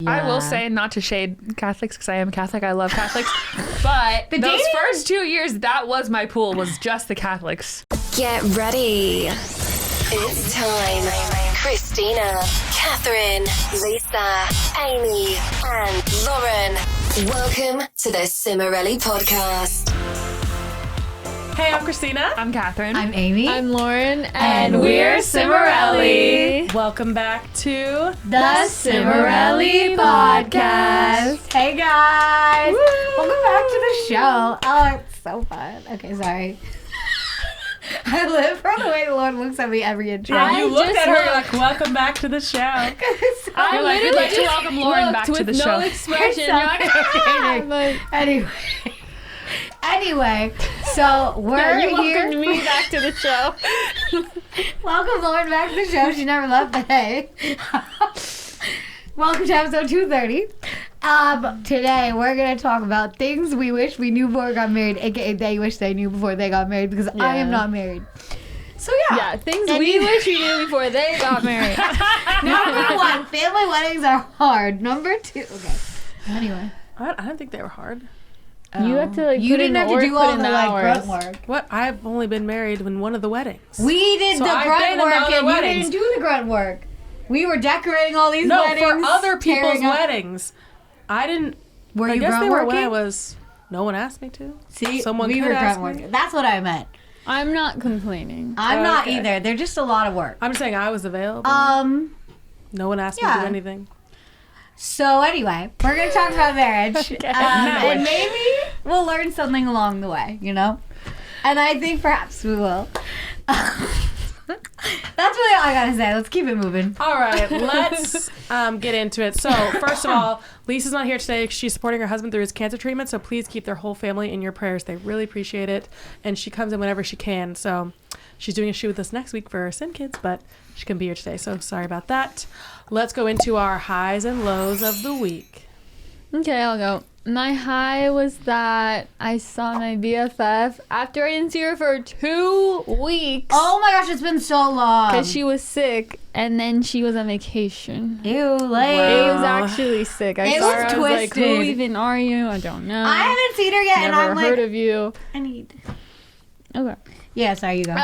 Yeah. I will say, not to shade Catholics, because I am Catholic, I love Catholics, but those first 2 years, that was my pool, was just the Catholics. Get ready. It's time. Christina, Katherine, Lisa, Amy, and Lauren. Welcome to the Cimorelli podcast. Hey, I'm Christina. I'm Katherine. I'm Amy. I'm Lauren. And we're Cimorelli. Welcome back to the Cimorelli podcast. Hey guys. Woo! Welcome back to the show. Oh, it's so fun. Okay, sorry. I live for the way Lauren looks at me every intro. Yeah, you looked at her, you're like, welcome back to the show. You're like, we'd like to welcome Lauren back to the show. No expression. You're like, Anyway, so we're you here. welcomed me back to the show. Welcome Lauren back to the show. She never left, but hey. Welcome to episode 230. Today we're going to talk about things we wish we knew before we got married, aka they wish they knew before they got married, because I am not married. So Yeah, things we wish we knew before they got married. Number one, family weddings are hard. Number two, okay. Anyway. I don't think they were hard. You have to You didn't have to do all the hours. grunt work. What? I've only been married in one of the weddings. We did So the I've grunt been in work the and other you weddings. didn't do the grunt work. We were decorating all these weddings. No, for other people's tearing up- weddings. I didn't. Were I you guess grunt they were working? when I was. No one asked me to. See, Someone we could were ask grunt me. working. That's what I meant. I'm not complaining. I'm not Okay. either. They're just a lot of work. I'm saying I was available. No one asked me to yeah. do anything. So anyway, we're going to talk about marriage. And maybe we'll learn something along the way, you know? And I think perhaps we will. That's really all I got to say. Let's keep it moving. All right, let's get into it. So, first of all, Lisa's not here today. She's supporting her husband through his cancer treatment, so please keep their whole family in your prayers. They really appreciate it, and she comes in whenever she can. So, she's doing a shoot with us next week for our Sim Kids, but she couldn't be here today, so sorry about that. Let's go into our highs and lows of the week. Okay, I'll go. My high was that I saw my BFF after I didn't see her for 2 weeks. Oh my gosh, it's been so long. Because she was sick, and then she was on vacation. Ew, like. It was actually sick. I It saw was her. I was like, who twisted. even are you? I don't know. I haven't seen her yet, and Never I'm heard like, of you. I need. Okay. Yeah, sorry, you go.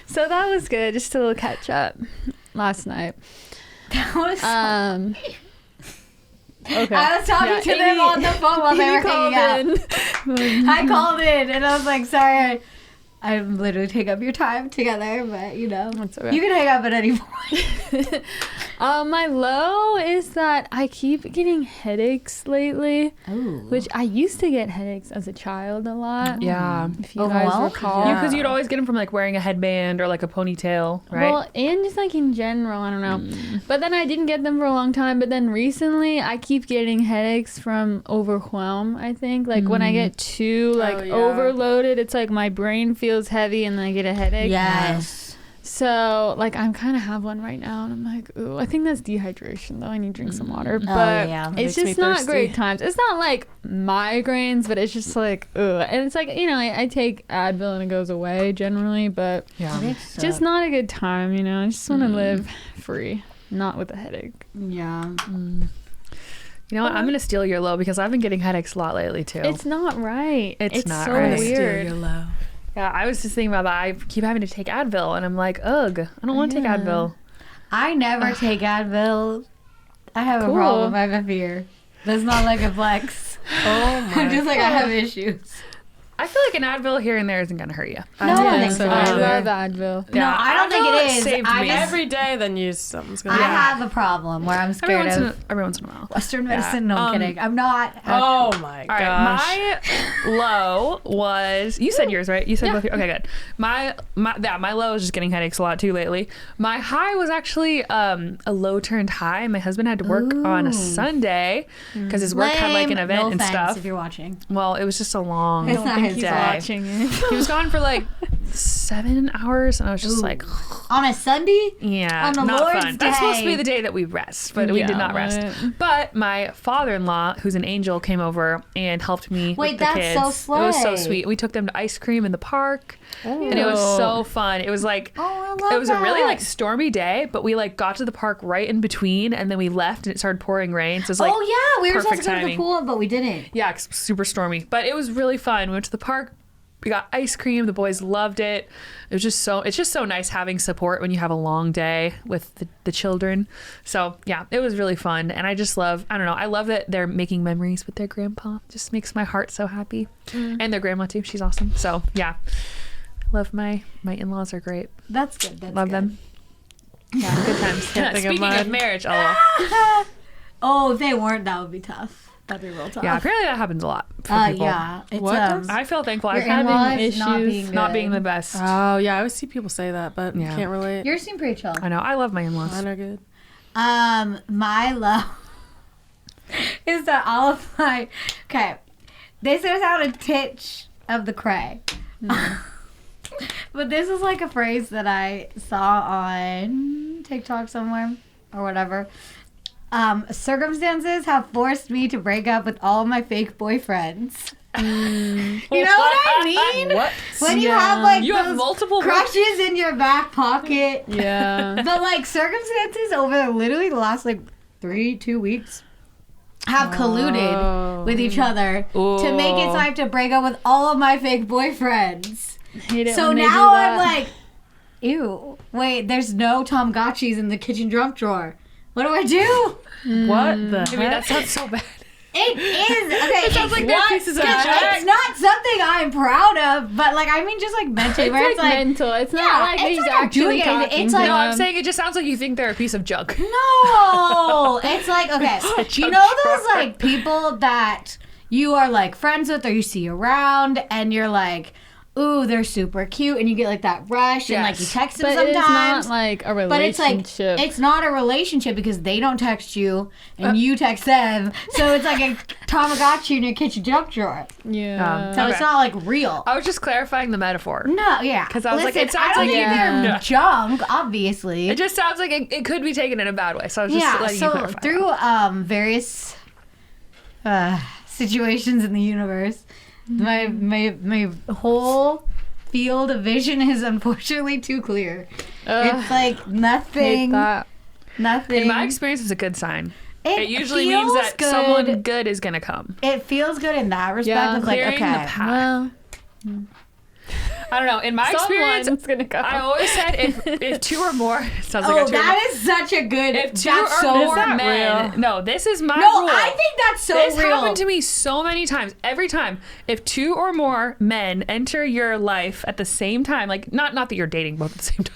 So that was good. Just a little catch up last night. That was Okay. I was talking to them on the phone while they were hanging out. in. I called in and I was like, sorry, I'm literally taking up your time together, but you know, That's okay. you can hang up at any point. My low is that I keep getting headaches lately, which I used to get headaches as a child a lot. Yeah. If you guys Overwhelmed? recall. Yeah. Because you'd always get them from like wearing a headband or like a ponytail, right? Well, and just like in general, I don't know. But then I didn't get them for a long time. But then recently, I keep getting headaches from overwhelm, I think. Like when I get too overloaded, it's like my brain feels heavy and then I get a headache. Yes. So, like, I kind of have one right now, and I'm like, ooh, I think that's dehydration, though. I need to drink some water. But yeah. it's Makes me just not thirsty. great times. It's not, like, migraines, but it's just, like, ugh. And it's, like, you know, I take Advil, and it goes away, generally, but Yeah. just not a good time, you know? I just want to live free, not with a headache. Yeah. You know what? I'm going to steal your low because I've been getting headaches a lot lately, too. It's not right. It's not so right. weird. Low. Yeah, I was just thinking about that. I keep having to take Advil, and I'm like, ugh, I don't want to take Advil. I never take Advil. I have a Cool. problem. I have a fear. That's not like a flex. Oh my. I'm just like, I have issues. I feel like an Advil here and there isn't going to hurt you. No, I don't think so so. I either. love Advil. No, I don't think Advil it is. saved I me. just, Every day, then use something's I gonna. have a problem where I'm Every scared once, in of every once in a while. Western medicine. No, I'm kidding. I'm not. Oh my All gosh. right, my low was, you said yours, right? You said both your, okay, good. My low is just getting headaches a lot too lately. My high was actually a low turned high. My husband had to work on a Sunday because his work had like an Lame. event No and offense stuff. if you're watching. Well, it was just a long It's not his day. fault. Watching it. He was gone for like 7 hours, and I was just like, on a Sunday? yeah, On the not Lord's fun. That's supposed to be Day. the day that we rest, but we did not rest. Right. But my father-in-law, who's an angel, came over and helped me Wait, with the that's kids. so It was so slay. sweet. We took them to ice cream in the park, and it was so fun. It was like, Oh, I love it was a really that. like stormy day, but we like got to the park right in between, and then we left, and it started pouring rain. So it was like, oh yeah, we were supposed perfect to go to the timing. pool, but we didn't. Yeah, it's super stormy, but it was really fun. We went to the park. We got ice cream. The boys loved it. It's just so nice having support when you have a long day with the children. So yeah, it was really fun. And I just love, I don't know, I love that they're making memories with their grandpa. Just makes my heart so happy. And their grandma too. She's awesome. So yeah, love my in-laws are great. That's good. That's Love good. them. Yeah, good times. think of Speaking mine. of marriage, Oh, if they weren't, that would be tough. That'd be real tough. yeah, apparently that happens a lot for people. Yeah. It's, What? I feel thankful. your I've had in-laws issues not being the good. best. Oh yeah, I always see people say that, but Yeah. can't relate. Yours seem pretty chill. I know. I love my in-laws. Mine are good. My love is that all of my this is out a titch of the cray. But this is like a phrase that I saw on TikTok somewhere or whatever. Circumstances have forced me to break up with all of my fake boyfriends. You know what I mean? What? When you Yeah. have like You have those multiple crushes in your back pocket. Yeah. But like circumstances over literally the last like 2 weeks have colluded with each other to make it so I have to break up with all of my fake boyfriends. Hate it So when they now do I'm that. like, ew, wait, there's no Tamagotchis in the kitchen junk drawer. What do I do? What the I mean, that heck? sounds so bad. It is okay. It sounds like they're pieces of junk. It's not something I'm proud of, but like I mean, just like mentally, It's where like, it's like mental. It's yeah, not like it's he's like I'm actually doing it. talking It's to like No, I'm them. saying it just sounds like you think they're a piece of junk. no, it's like okay, you know those like people that you are like friends with or you see around, and you're like, ooh, they're super cute, and you get like that rush, and like you Yes. text them But it's sometimes. not like a But it's like relationship. it's not a relationship because they don't text you and you text them. So it's like a Tamagotchi in your kitchen junk drawer. yeah. So Okay. it's not like real. I was just clarifying the metaphor. No, yeah. 'Cause I was like, Listen, it sounds I don't like think you- they're junk, obviously. It just sounds like it could be taken in a bad way. So I was just Yeah. letting you So clarify. through various situations in the universe, my whole field of vision is unfortunately too clear. It's like Hate nothing. that. Nothing. In my experience, it's a good sign. It It usually means feels that good. someone good is gonna come. It feels good in that respect. Yeah, It's like, Clearing okay. the path. Well, I don't know. In my experience, someone's gonna come. I always said if two or more it sounds Oh, like a two or more. that is such a good. If two that's or so more real. men. No, this is my No, rule. I think that's so This real. happened to me so many times. Every time, if two or more men enter your life at the same time, like not that you're dating both at the same time.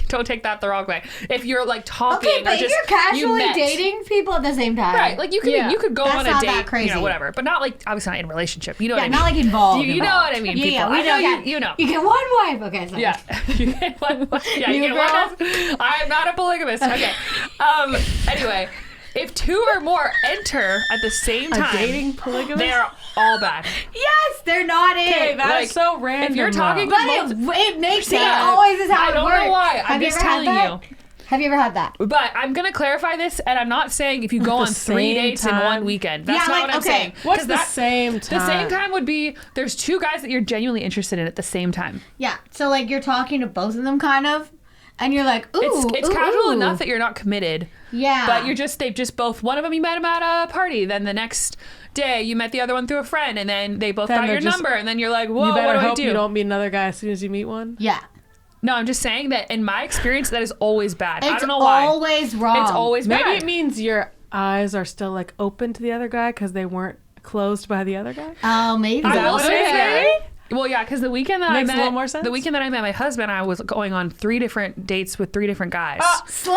Don't take that the wrong way. If you're like talking, Okay, or but just you're casually met. dating people at the same time. Right, like you could go That's on a not date, that crazy. you know, whatever, but not like obviously not in a relationship. You know Yeah, what I mean? not like involved. You know involved. what I mean, Yeah, people. yeah, we I know know. you know. You get one wife. Okay, sorry. Yeah. You get one. Yeah, you You get one. I am not a polygamist. Okay. Anyway, if two or more enter at the same time, dating polygamist? they are all bad. Yes, they're not Okay, it. that's Like, so random. if you're talking though. But it makes it Yeah. always is how I it don't works. know why. I'm Have you just ever had telling that? you. Have you ever had that? But I'm gonna clarify this, and I'm not saying if you go the on 3 same dates in time? one weekend. That's Yeah, not like, what I'm okay, saying. What's 'Cause the same time? The same time would be there's two guys that you're genuinely interested in at the same time. Yeah. So like you're talking to both of them, kind of, and you're like, ooh, It's ooh, casual ooh. enough that you're not committed. Yeah. But they've just both, one of them you met him at a party, then the next day you met the other one through a friend, and then they both Then got they're your just- number, and then you're like, whoa, You what better do I hope do? you don't meet another guy as soon as you meet one. Yeah. No, I'm just saying that in my experience, that is always bad. I It's don't know why. always wrong. It's always Maybe bad. it means your eyes are still like open to the other guy because they weren't closed by the other guy. Oh, maybe. I will what say it is? that. Well, yeah, because the weekend that Makes a I little met, more sense. the weekend that I met my husband, I was going on 3 different dates with 3 different guys. Slay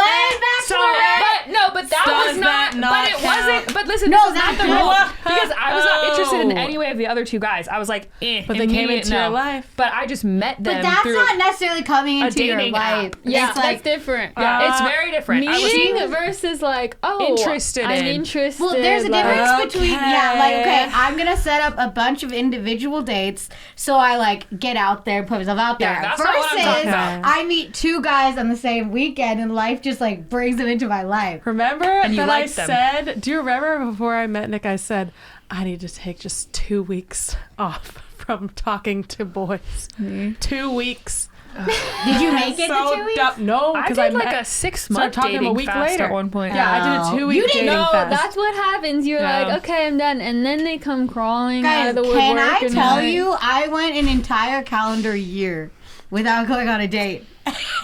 So, bachelorette. but that Does was not. that not But it count? wasn't. But listen, No, this is not that the no. rule. Because I was not interested in any way of the other two guys. I was like, But they came into your life. But I just met them. But that's through not necessarily coming into your dating life. app. Yeah, It's that's like, different. Yeah, it's very different. Meeting versus like, Interested I'm in. interested. well, there's a like- difference between I'm gonna set up a bunch of individual dates, so I like get out there, put myself out there. Yeah, that's not what I'm talking about. I meet two guys on the same weekend, and life just like brings them into my life. Remember you that like I them. said, do you remember before I met Nick, I said, I need to take just 2 weeks off from talking to boys. 2 weeks. Did you make it to 2 weeks? No, I because did I like met, a 6 started month talking to him dating a week fast later. at one point. Yeah, I did a 2 week You didn't dating No, fast. that's what happens. You're Yeah. like, okay, I'm done, and then they come crawling out Guys, of the woodwork. can I and tell like, you, I went an entire calendar year without going on a date.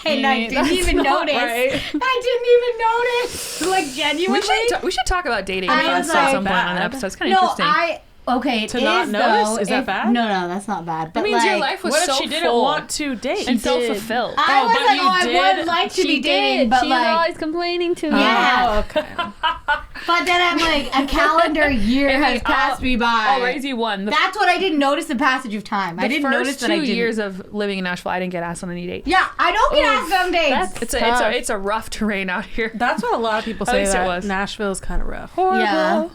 And I didn't That's even not notice. right. I didn't even notice. Like, genuinely. We should talk about dating I fast was at like- some point on an episode. It's kind of No, interesting. okay, it To is, not notice? though, Is that if- bad? No, that's not bad. But That means like, your life was What so if she didn't full want to date? and so did. fulfilled. I was but like, you I did- would like to she be dating, did. but She was like, always complaining to me. Yeah. Oh, okay. but then I'm like, a calendar year Hey, has passed me by. I'll raise you one. That's what I didn't notice the passage of time. I didn't notice first that I 2 didn't. years of living in Nashville, I didn't get asked on any date. Yeah, I don't get asked on dates. That's It's a rough terrain out here. That's what a lot of people At say, least it that was. Nashville is kind of rough. Yeah.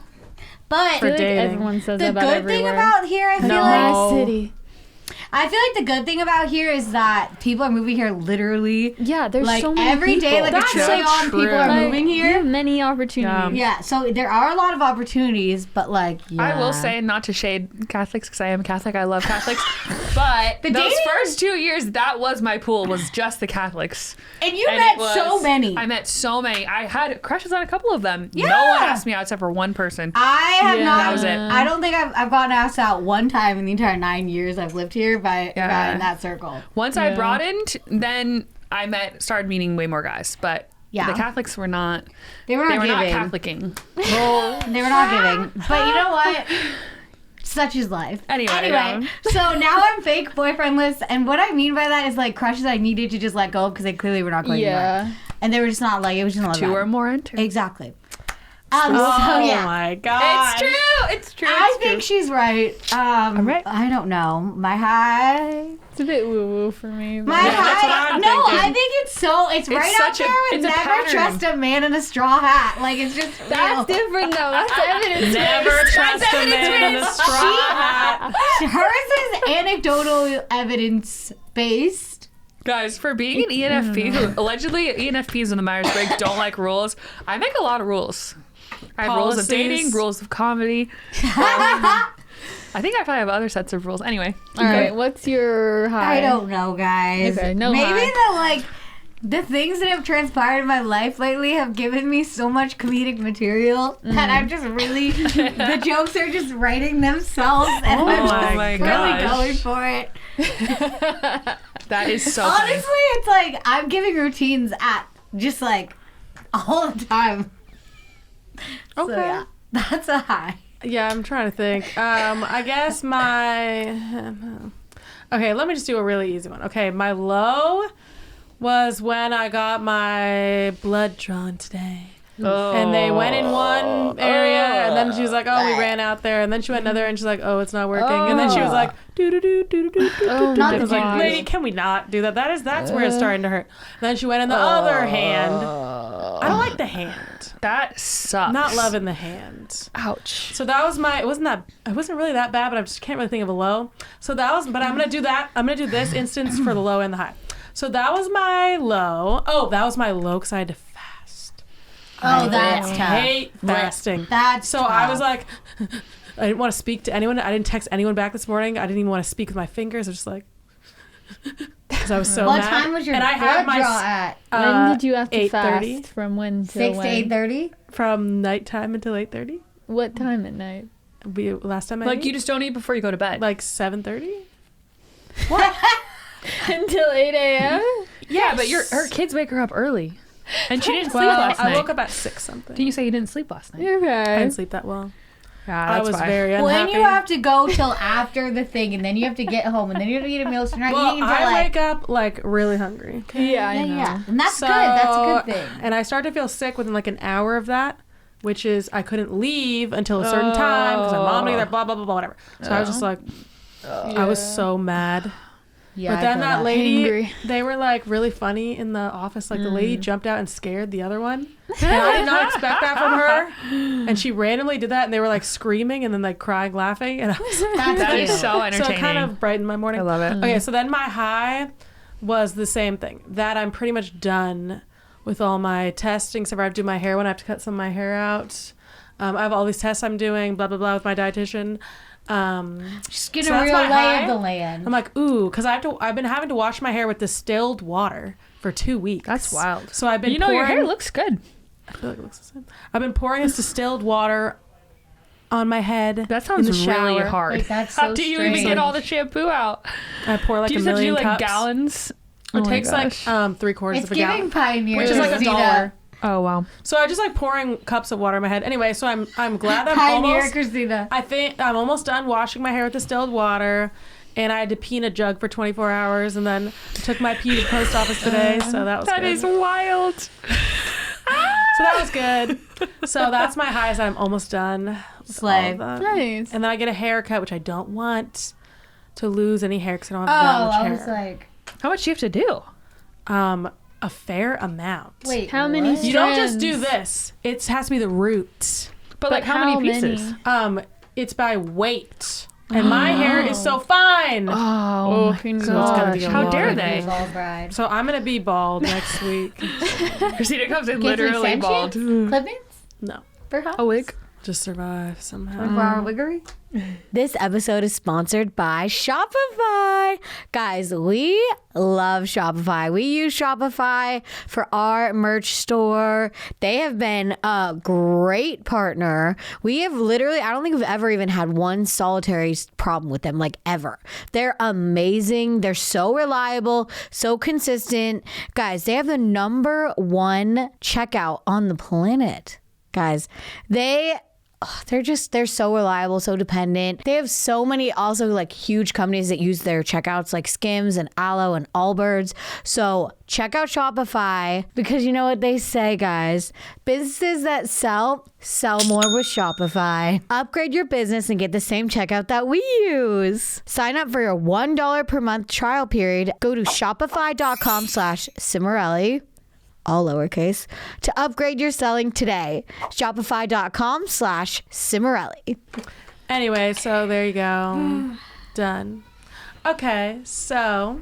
But I feel like dating. everyone says the that about good thing everywhere. about here, I feel No. like Nice city. I feel like the good thing about here is that people are moving here literally Yeah, there's like so many every day, people. like That's a trillion so people true. are Like, moving you have here. many opportunities. Yeah, so there are a lot of opportunities, but like, I will yeah. say, not to shade Catholics, because I am Catholic, I love Catholics, but The those dating- first 2 years, that was my pool, was just the Catholics. and you And met it was- so many. I met so many. I had crushes on a couple of them. Yeah. No one asked me out except for one person. I have Yeah. not. That was it. I don't think I've gotten asked out one time in the entire 9 years I've lived here by Yeah. in that circle. Once I broadened, then I started meeting way more guys. But Yeah. the Catholics were not. They were They not were not giving. Catholicing. They were not giving. But you know what? Such is life. Anyway, so now I'm fake boyfriendless, and what I mean by that is like crushes I needed to just let go because they clearly were not going Yeah. anywhere, and they were just not like it was just not 2 bad. or more enter. Exactly. Oh So yeah. my god. It's true. It's true. I think she's right. right. I don't know. My high. It's a bit woo woo for me. but- My that's what high. I'm No, thinking. I think it's right up such a- there with it's a never pattern. trust a man in a straw hat. Like it's just That's real. different though. That's evidence. Never trust a man in a straw hat. Hers is anecdotal evidence based. Guys, for being an ENFP, who allegedly ENFPs in the Myers-Briggs don't like rules, I make a lot of rules. I have rules of dating, Policies. rules of comedy. I think I probably have other sets of rules. Anyway, All right, what's your high? I don't know, guys. Okay, no Maybe high. the things that have transpired in my life lately have given me so much comedic material that I'm just really the jokes are just writing themselves and Oh I'm my just really gosh. going for it. that is so Honestly, funny. it's like I'm giving routines at just like all the time. So, Okay. yeah, that's a high. Yeah, I'm trying to think. I guess my. Okay, let me just do a really easy one. Okay, my low was when I got my blood drawn today. And they went in one area, and then she was like, "Oh, we ran out there," and then she went another, and she's like, "Oh, it's not working," and then she was like, "Do do do do do do." Oh, Not I the was like, gosh. "Lady, can we not do that? That's where it's starting to hurt." And then she went in the other hand. I don't like the hand. That sucks. Not loving the hand. Ouch. So that was my. It wasn't really that bad, but I just can't really think of a low. So that was. But I'm gonna do that. I'm gonna do this instance for the low and the high. So that was my low. Oh, that was my low because I had to fast. Oh, that's I tough. hate fasting. That's So I was tough. like, I didn't want to speak to anyone. I didn't text anyone back this morning. I didn't even want to speak with my fingers. I was just like, because I was so What mad. time was your and I had blood my draw at? When did you have to 8:30 fast? From when to 6 when? to 8:30. from nighttime until 8:30. What time at night? Last time I Like ate, you just don't eat before you go to bed. like 7:30. Until 8 a.m.? yeah, but her kids wake her up early, and she didn't sleep Well, last I night. woke up at 6 something. Did you say you didn't sleep last night? I Okay. didn't sleep that well. Yeah, I was very When unhappy. you have to go till after the thing, and then you have to get home, and then you have to eat a meal, so you're not well, eating until I like. wake up like really hungry. Okay? Yeah, I know. Yeah, and that's good. That's a good thing. And I started to feel sick within like an hour of that. which is I couldn't leave until a certain time because my mom needed blah, blah, blah, blah, whatever. So I was just like, I was so mad. Yeah, but then that lady, Angry. they were like really funny in the office. Like the lady jumped out and scared the other one. And I did not expect that from her. And she randomly did that and they were like screaming and then like crying, laughing. And I was like, That is so entertaining. so it kind of brightened my morning. I love it. Okay, so then my high was the same thing. That I'm pretty much done with all my testing. So if I have to do my hair when I have to cut some of my hair out. I have all these tests I'm doing, blah, blah, blah, with my dietitian. Just get So a that's real my lay high. of the land. I'm like, ooh, because I've been having to wash my hair with distilled water for 2 weeks. That's wild. So I've been You know, pouring, your hair looks good. I feel like it looks the same. I've been pouring this distilled water on my head. That sounds in the really shower. hard. Wait, that's How so do you even strange. get all the shampoo out? I pour like Do you a just have to do million like cups. gallons? It takes like 3/4 It's of a giving gallon, Pioneer. which is like Christina. $1. Oh wow. So I just like pouring cups of water on my head. Anyway, so I'm glad I'm Pioneer almost. Christina. I think I'm almost done washing my hair with distilled water. And I had to pee in a jug for 24 hours, and then took my pee to the post office today, so that was That good. is wild. So that was good. So that's my highs. I'm almost done. with Slave. all of them. Nice. And then I get a haircut, which I don't want to lose any hair because I don't Oh, have that much I hair. was like, How much do you have to do? A fair amount. wait, How many what? You don't just do strands? this. It has to be the root. But like how many pieces? It's by weight. And my hair is so fine. Oh, my So it's gonna be a How lot. dare they? Bald bride. So I'm gonna be bald next week. Christina comes in Can't we literally send bald. you clippings? No, Perhaps? A wig? just survive somehow. For our wiggery? This episode is sponsored by Shopify. Guys, we love Shopify. We use Shopify for our merch store. They have been a great partner. We have literally, I don't think we've ever even had one solitary problem with them, like ever. They're amazing. They're so reliable, so consistent. Guys, they have the #1 checkout on the planet. Guys, they're so reliable, so dependent. They have so many also like huge companies that use their checkouts like Skims and Aloe and Allbirds. So check out Shopify because you know what they say, guys. Businesses that sell more with Shopify. Upgrade your business and get the same checkout that we use. Sign up for your $1 per month trial period. Go to shopify.com/Cimorelli. All lowercase, to upgrade your selling today. Shopify.com/Cimorelli. Anyway, so there you go. Done. Okay, so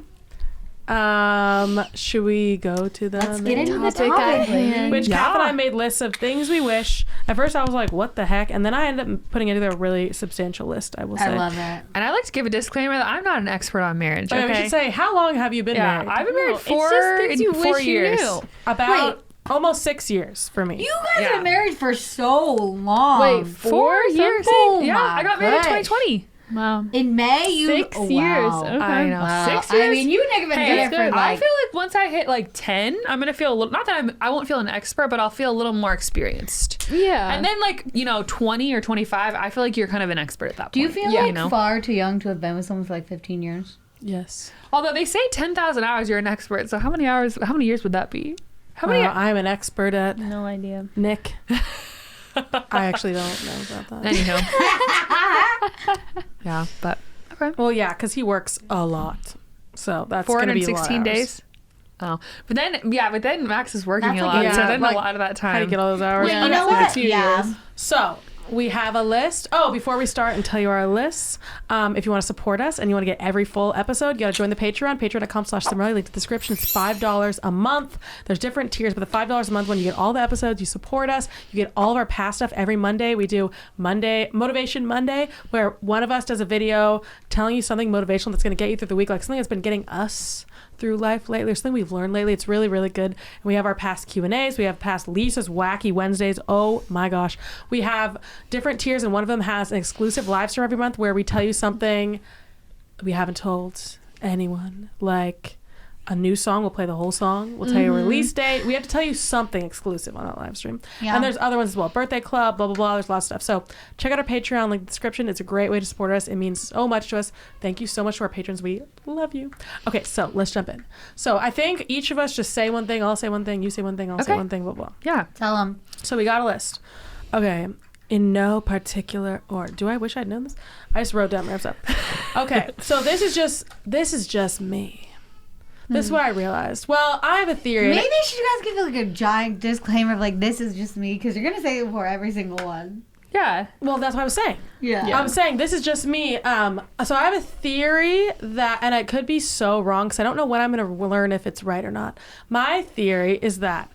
should we go to the Let's get into the Topic topic, at ladies. hand. Which Kath and I made lists of things we wish. At first I was like, what the heck? And then I ended up putting it together a really substantial list, I will say. I love it. And I like to give a disclaimer that I'm not an expert on marriage. Okay, Okay. we should say, how long have you been Yeah, married? I've been married It's just things you 4 wish you years. knew. About almost 6 years for me. You guys Yeah. have been married for so long. Wait, 4 years? Oh yeah, my I got married in gosh. 2020. Wow. In May, you 6 wow. years. Okay. I know. Wow. 6 years? I mean, you nigga been Hey, together for I like feel like once I hit like 10, I'm gonna feel a little. Not that I won't feel an expert, but I'll feel a little more experienced. Yeah. And then like 20 or 25, I feel like you're kind of an expert at that point. Do you feel yeah, like far too young to have been with someone for like 15 years? Yes. Although they say 10,000 hours, you're an expert. So how many hours? How many years would that be? How many? I'm an expert at no idea. Nick. I actually don't know about that. Anyhow. Yeah, but okay. Well, yeah, because he works a lot. So that's going to be a lot of 416 hours. days. Oh, but then Max is working That's a like- lot, yeah, so then like, a lot of that How do you time. get all those hours? Wait, Yeah, you know that's what? like 2 Yeah. years. So we have a list. Oh, before we start and tell you our lists, if you want to support us and you want to get every full episode, you got to join the Patreon, patreon.com/Cimorelli. Link to the description. It's $5 a month. There's different tiers, but the $5 a month one, you get all the episodes, you support us, you get all of our past stuff every Monday. We do Motivation Monday, where one of us does a video telling you something motivational that's going to get you through the week, like something that's been getting us through life lately, or something we've learned lately. It's really, really good. And we have our past Q&As. We have past Lisa's Wacky Wednesdays. Oh my gosh. We have different tiers, and one of them has an exclusive live stream every month where we tell you something we haven't told anyone. Like a new song, we'll play the whole song. We'll tell you a release date. We have to tell you something exclusive on that live stream. Yeah. And there's other ones as well. Birthday club, blah, blah, blah. There's lots of stuff. So check out our Patreon, link in the description. It's a great way to support us. It means so much to us. Thank you so much to our patrons. We love you. Okay, so let's jump in. So I think each of us just say one thing. I'll say one thing. You say one thing. I'll say Okay. one thing, blah, blah. Yeah. Tell them. So we got a list. Okay. In no particular order. Do I wish I'd known this? I just wrote down my stuff. Okay. So this is just me. This is what I realized. Well, I have a theory. Maybe you should guys give like a giant disclaimer of like, this is just me, because you're gonna say it before every single one. Yeah. Well, that's what I was saying. Yeah. I'm saying this is just me. So I have a theory that, and I could be so wrong because I don't know when I'm going to learn if it's right or not. My theory is that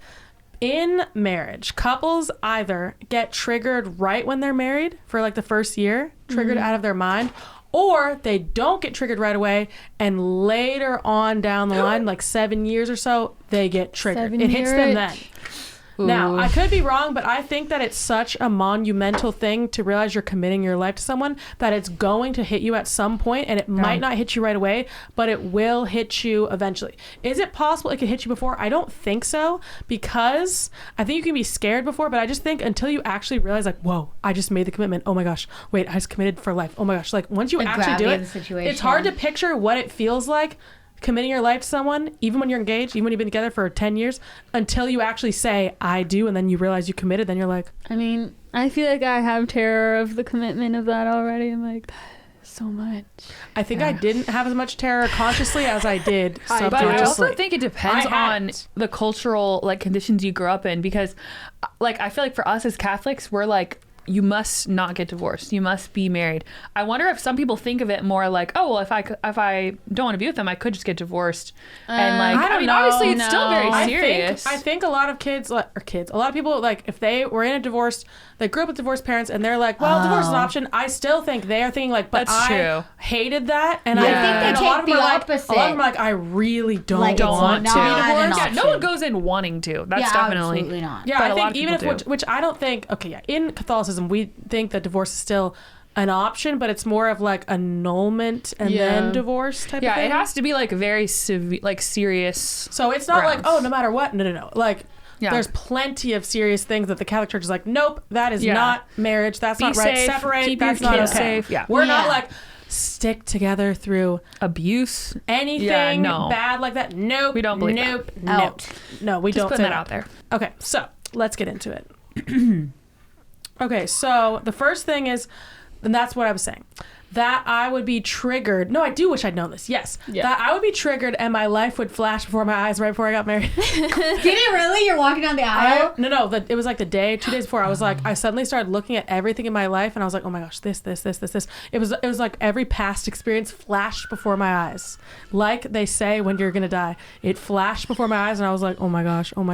in marriage, couples either get triggered right when they're married for like the first year, triggered out of their mind, or they don't get triggered right away, and later on down the line, like 7 years or so, they get triggered. It hits them then. Now, I could be wrong, but I think that it's such a monumental thing to realize you're committing your life to someone that it's going to hit you at some point, and it might not hit you right away, but it will hit you eventually. Is it possible it could hit you before? I don't think so, because I think you can be scared before, but I just think until you actually realize, like, whoa, I just made the commitment. Oh my gosh, wait, I just committed for life. Oh my gosh, like once you actually do it, it's hard to picture what it feels like committing your life to someone, even when you're engaged, even when you've been together for 10 years, until you actually say, I do, and then you realize you committed, then you're like... I mean, I feel like I have terror of the commitment of that already. I'm like, so much. I think I didn't have as much terror consciously as I did subconsciously. But I also think it depends on the cultural like conditions you grew up in, because like I feel like for us as Catholics, we're like, you must not get divorced. You must be married. I wonder if some people think of it more like, oh, well, if I don't want to be with them, I could just get divorced. And like, I mean, obviously it's still very serious. I think a lot of kids, a lot of people, like if they were in a divorce, they grew up with divorced parents, and they're like, well, divorce is an option. I still think they are thinking like, but I hated that, and I think they take the opposite. A lot of them are like, I really don't want to be divorced. Yeah, no one goes in wanting to. That's definitely absolutely not. Yeah, I think even if which I don't think. Okay, yeah, in Catholicism, we think that divorce is still an option, but it's more of like annulment and then divorce type of thing. Yeah, it has to be like very serious. So it's not like, oh, no matter what. No. Like, there's plenty of serious things that the Catholic Church is like, nope, that is not marriage. That's not right. Separate. Keep that's your not kids okay. safe. Yeah. We're not like stick together through abuse, anything bad like that. Nope. We don't believe that. No, we don't. Just put that out there. Okay, so let's get into it. Okay, so the first thing is, and that's what I was saying, that I would be triggered. No, I do wish I'd known this. Yes. Yeah. That I would be triggered and my life would flash before my eyes right before I got married. Did it really? You're walking down the aisle? No. It was like the 2 days before. I was like, I suddenly started looking at everything in my life, and I was like, oh my gosh, this. It was like every past experience flashed before my eyes. Like they say when you're going to die. It flashed before my eyes, and I was like, oh my gosh. And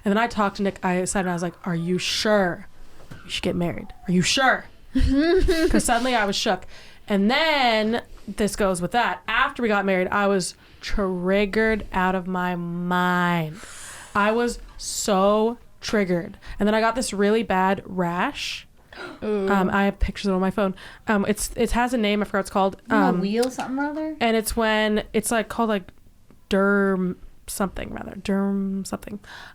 then I talked to Nick. I said, and I was like, are you sure you should get married? Are you sure? Because suddenly I was shook. And then this goes with that. After we got married, I was triggered out of my mind. I was so triggered. And then I got this really bad rash. I have pictures of it on my phone. It has a name. I forgot what it's called. Wheel something or other? And it's when it's like called like derm something.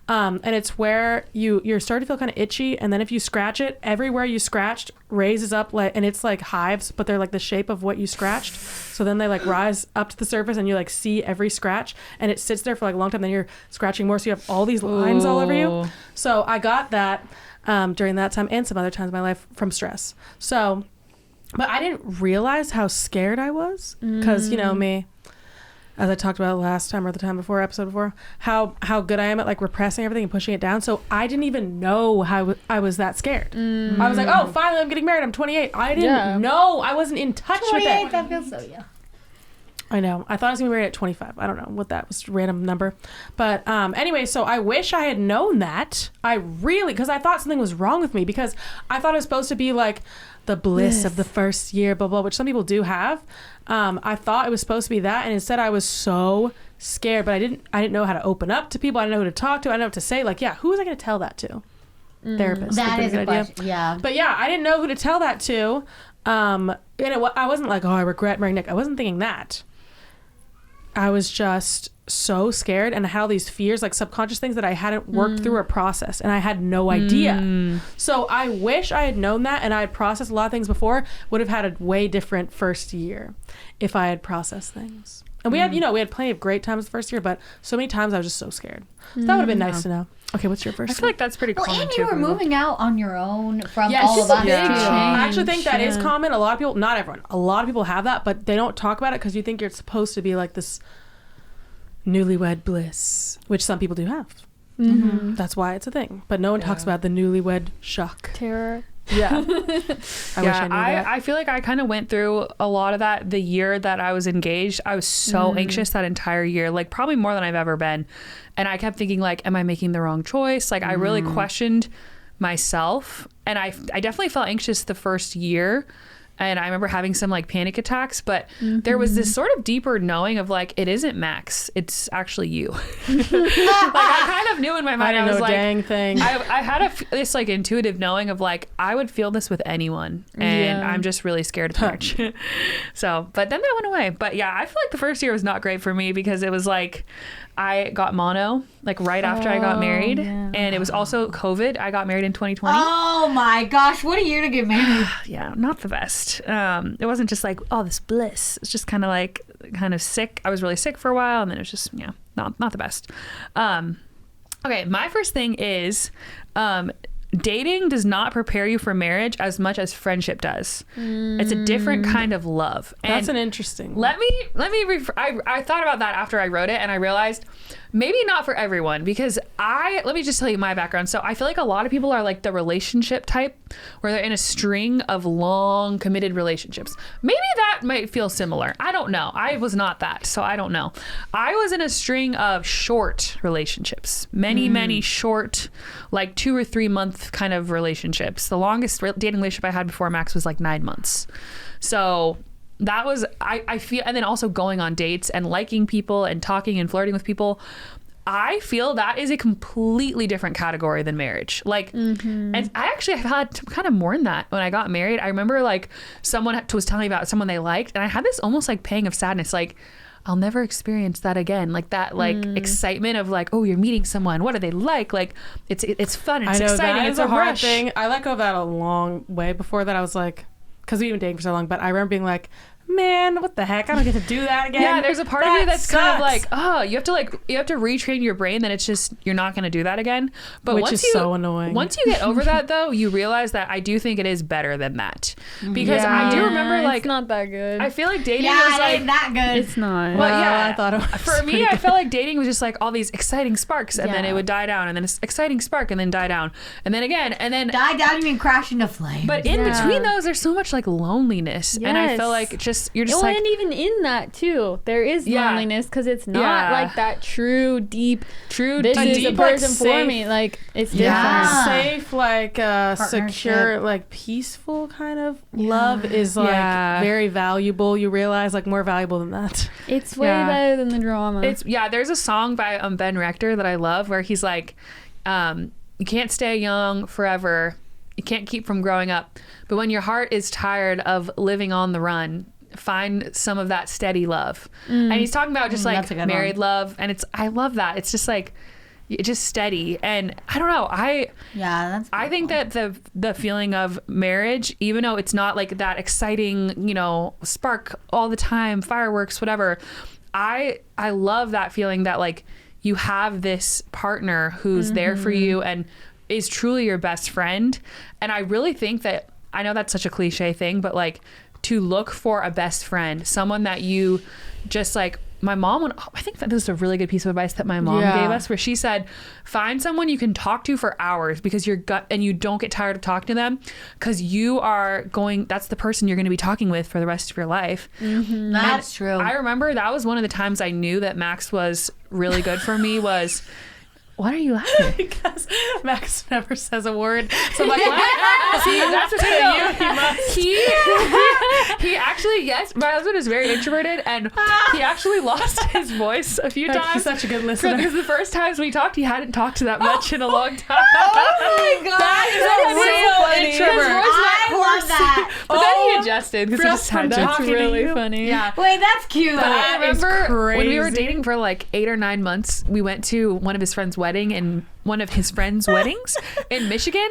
And it's where you're starting to feel kind of itchy, and then if you scratch it, everywhere you scratched raises up, like, and it's like hives, but they're like the shape of what you scratched, so then they like rise up to the surface, and you like see every scratch, and it sits there for like a long time, then you're scratching more, so you have all these lines all over you. So I got that during that time and some other times in my life from stress. So, but I didn't realize how scared I was, because you know me, as I talked about last time or the episode before, how good I am at like repressing everything and pushing it down. So I didn't even know how I was that scared. I was like, oh, finally I'm getting married. I'm 28. I didn't know. I wasn't in touch with it. 28, that feels so young. I know. I thought I was going to be married at 25. I don't know what that was, random number. But anyway, so I wish I had known that. Because I thought something was wrong with me, because I thought it was supposed to be like the bliss of the first year, blah, blah, which some people do have. I thought it was supposed to be that, and instead I was so scared, but I didn't know how to open up to people. I didn't know who to talk to. I didn't know what to say. Like, yeah, who was I going to tell that to? Therapist. That is a question. Yeah. But yeah, I didn't know who to tell that to. And I wasn't like, oh, I regret marrying Nick. I wasn't thinking that. I was just so scared and I had all these fears, like subconscious things that I hadn't worked through or processed, and I had no idea. So I wish I had known that, and I had processed a lot of things before. Would have had a way different first year if I had processed things. And we had, we had plenty of great times the first year, but so many times I was just so scared. So that would have been nice to know. Okay, what's your first? I feel like that's pretty common. Well, and too you were for people. moving out on your own from Yes, all of us. yeah. too. I actually think that is common. A lot of people, not everyone, a lot of people have that, but they don't talk about it because you think you're supposed to be like this newlywed bliss, which some people do have. That's why it's a thing. But no one talks about the newlywed shock. Terror. Yeah. I wish I knew that. I feel like I kind of went through a lot of that the year that I was engaged. I was so anxious that entire year, like probably more than I've ever been. And I kept thinking like, am I making the wrong choice? Like I really questioned myself, and I definitely felt anxious the first year. And I remember having some like panic attacks, but there was this sort of deeper knowing of like, it isn't Max, it's actually you. Like I kind of knew in my mind, I was know like, dang thing. I had this like intuitive knowing of like, I would feel this with anyone, and I'm just really scared of marriage. So, but then that went away. But yeah, I feel like the first year was not great for me because it was like, I got mono like right after I got married, and it was also COVID. I got married in 2020. Oh my gosh, what a year to get married. Yeah, not the best. It wasn't just like, oh, this bliss. It's just kind of sick. I was really sick for a while, and then it was just, not the best. Okay, my first thing is dating does not prepare you for marriage as much as friendship does. It's a different kind of love. And That's an interesting. Let me I thought about that after I wrote it, and I realized maybe not for everyone, because let me just tell you my background. So I feel like a lot of people are like the relationship type where they're in a string of long committed relationships. Maybe that might feel similar. I don't know. I was not that, so I don't know. I was in a string of short relationships, many short, like 2 or 3 month kind of relationships. The longest dating relationship I had before Max was like 9 months. So that was, I feel, and then also going on dates and liking people and talking and flirting with people. I feel that is a completely different category than marriage. Like, and I actually have had to kind of mourn that when I got married. I remember like someone was telling me about someone they liked, and I had this almost like pang of sadness. Like, I'll never experience that again. Like that, like excitement of like, oh, you're meeting someone. What are they like? Like it's fun. It's exciting. That it's is a hard rush. thing. I let go of that a long way before that. I was like, because we've been dating for so long, but I remember being like, man, what the heck? I don't get to do that again. Yeah, there's a part of you that's sucks. kind of like, oh, you have to retrain your brain that it's just, you're not going to do that again. But Which once is so annoying. Once you get over that though, you realize that I do think it is better than that. Because I do remember like, it's not that good. I feel like dating Yeah, was it like, ain't that good. It's not. well, yeah, I thought it was for me, pretty I good. felt like dating was just like all these exciting sparks, and then it would die down, and then it's exciting spark, and then die down, and then again, and then Die down, you mean crash into flames. But in between those, there's so much like loneliness, and I feel like you're just like, and even in that too, there is loneliness because it's not Yeah. like that true deep. true, This is deep, a person like, for safe- me. Like it's Yeah. different. safe, like secure, like peaceful kind of love is like very valuable. You realize like more valuable than that. It's way Yeah. better than the drama. There's a song by Ben Rector that I love where he's like, you can't stay young forever, you can't keep from growing up, but when your heart is tired of living on the run, find some of that steady love. And he's talking about just like that's a good married one. love, and I love that. It's just like, it's just steady. And I don't know, I think that the feeling of marriage, even though it's not like that exciting, spark all the time, fireworks, whatever, I love that feeling that like you have this partner who's there for you and is truly your best friend. And I really think that, I know that's such a cliche thing, but like to look for a best friend, someone that you just like, my mom, I think that this is a really good piece of advice that my mom gave us, where she said, find someone you can talk to for hours because and you don't get tired of talking to them, because that's the person you're going to be talking with for the rest of your life. That's true. I remember that was one of the times I knew that Max was really good for me was, what are you laughing? Because Max never says a word. So I'm like, what? See, that's what he actually, yes, my husband is very introverted, and he actually lost his voice a few times. He's such a good listener. Because the first times we talked, he hadn't talked that much in a long time. Oh my god, That is a real introvert. I was that. But then he adjusted because he just just had from to. talking to really you. funny. Yeah. Wait, that's cute. But I That is remember when we were crazy. dating for like 8 or 9 months, we went to one of his friends' wedding and one of his friends' weddings in Michigan,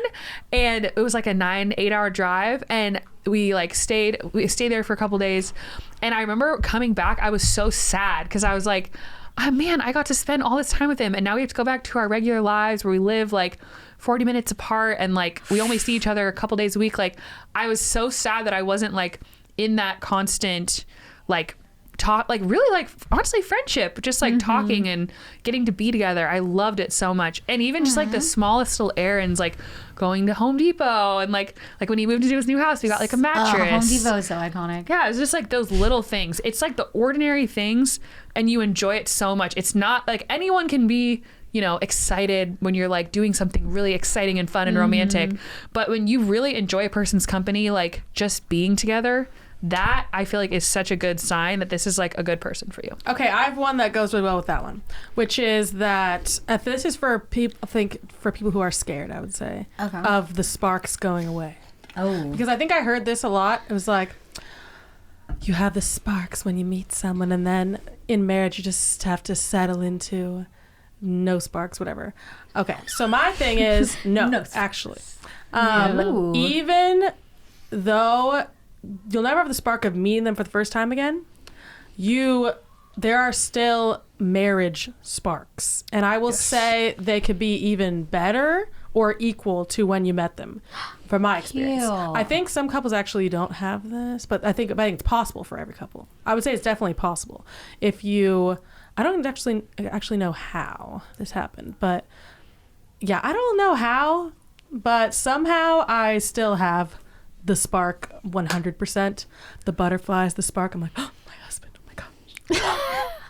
and it was like a 8 hour drive, and we stayed there for a couple days, and I remember coming back, I was so sad because I was like, oh man, I got to spend all this time with him, and now we have to go back to our regular lives where we live like 40 minutes apart, and like we only see each other a couple days a week. Like I was so sad that I wasn't like in that constant like talk, like really like honestly friendship, just like talking and getting to be together. I loved it so much. And even just like the smallest little errands, like going to Home Depot, and like when he moved into his new house, we got like a mattress. Home Depot is so iconic. Yeah, it's just like those little things. It's like the ordinary things, and you enjoy it so much. It's not like anyone can be, you know, excited when you're like doing something really exciting and fun and romantic. But when you really enjoy a person's company, like just being together, that I feel like is such a good sign that this is like a good person for you. Okay, I have one that goes really well with that one, which is that if this is for people, I think for people who are scared, I would say, of the sparks going away. Oh. Because I think I heard this a lot. It was like, you have the sparks when you meet someone, and then in marriage you just have to settle into no sparks, whatever. Okay, so my thing is no actually. No. Even though you'll never have the spark of meeting them for the first time again, there are still marriage sparks, and I will say they could be even better or equal to when you met them, from my experience. Cute. I think some couples actually don't have this, but I think it's possible for every couple. I would say it's definitely possible. I don't actually know how this happened, but yeah, I don't know how, but somehow I still have the spark 100%. The butterflies, the spark. I'm like, oh, my husband. Oh my gosh.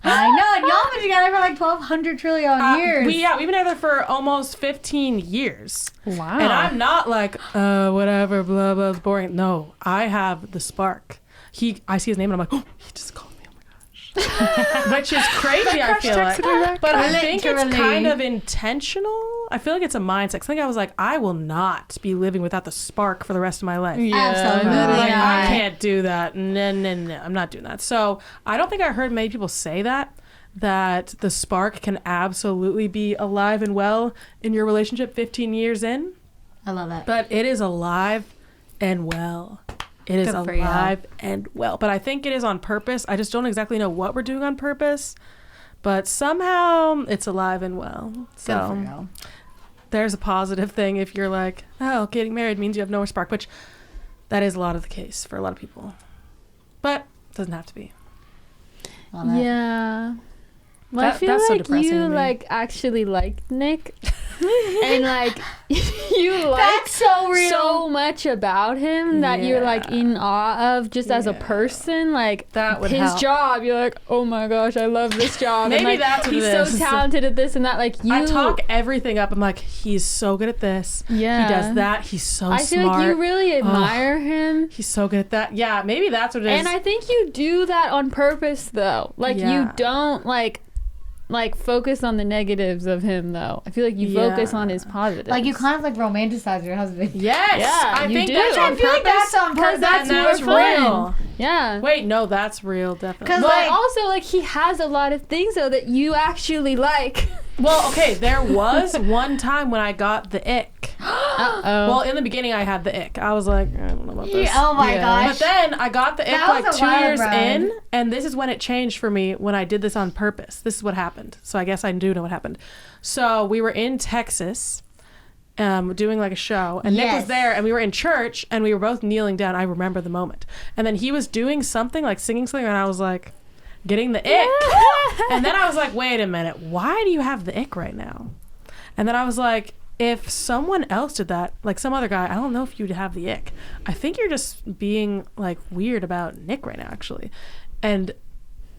I know, and y'all been together for like 1,200 trillion years. We've been together for almost 15 years. Wow. And I'm not like, whatever, blah, blah, it's boring. No, I have the spark. I see his name and I'm like, oh, he just called me. Oh my gosh. Which is crazy, I feel like. But I think it's kind of intentional. I feel like it's a mindset. I think I was like, I will not be living without the spark for the rest of my life. Absolutely Like, I not. can't do that. No, I'm not doing that. So I don't think I heard many people say that the spark can absolutely be alive and well in your relationship 15 years in. I love that. But it is alive and well. It is Good for you. alive and well. But I think it is on purpose. I just don't exactly know what we're doing on purpose. But somehow it's alive and well. Good So for you. there's a positive thing if you're like, oh, getting married means you have no more spark, which that is a lot of the case for a lot of people. But it doesn't have to be. Love that. Yeah. Well, I That- feel that's so like depressing you to me. like actually like Nick, and like you like That's so real. so much about him that you're like Yeah. in awe of just as a person. Like That would his help. job, you're like, oh my gosh, I love this job. Maybe and, like, that's what he's it so is. talented at this and that. Like you I talk everything up. I'm like, he's so good at this. Yeah. He does that. He's so I feel smart. like you really admire him. He's so good at that. Yeah, maybe that's what it is. And I think you do that on purpose, though. Like Yeah. you don't like focus on the negatives of him, though. I feel like you focus on his positives. Like you kind of like romanticize your husband. yes, Yeah, I you think do. that's I on feel like purpose. that's on purpose. that's and that's more fun. real. Yeah. Wait, no, that's real, definitely. 'Cause, But like- also, like, he has a lot of things, though, that you actually like. Well, okay, there was one time when I got the ick. Uh-oh. Well, in the beginning, I had the ick. I was like, I don't know about this. Oh my Yeah. gosh. But then I got the ick That like was a 2 wild years ride. in, and this is when it changed for me when I did this on purpose. This is what happened. So I guess I do know what happened. So we were in Texas doing like a show, and Nick Yes. was there, and we were in church, and we were both kneeling down. I remember the moment. And then he was doing something, like singing something, and I was like, getting the ick. And then I was like, wait a minute, why do you have the ick right now? And then I was like, if someone else did that, like some other guy, I don't know if you'd have the ick. I think you're just being like weird about Nick right now, actually. And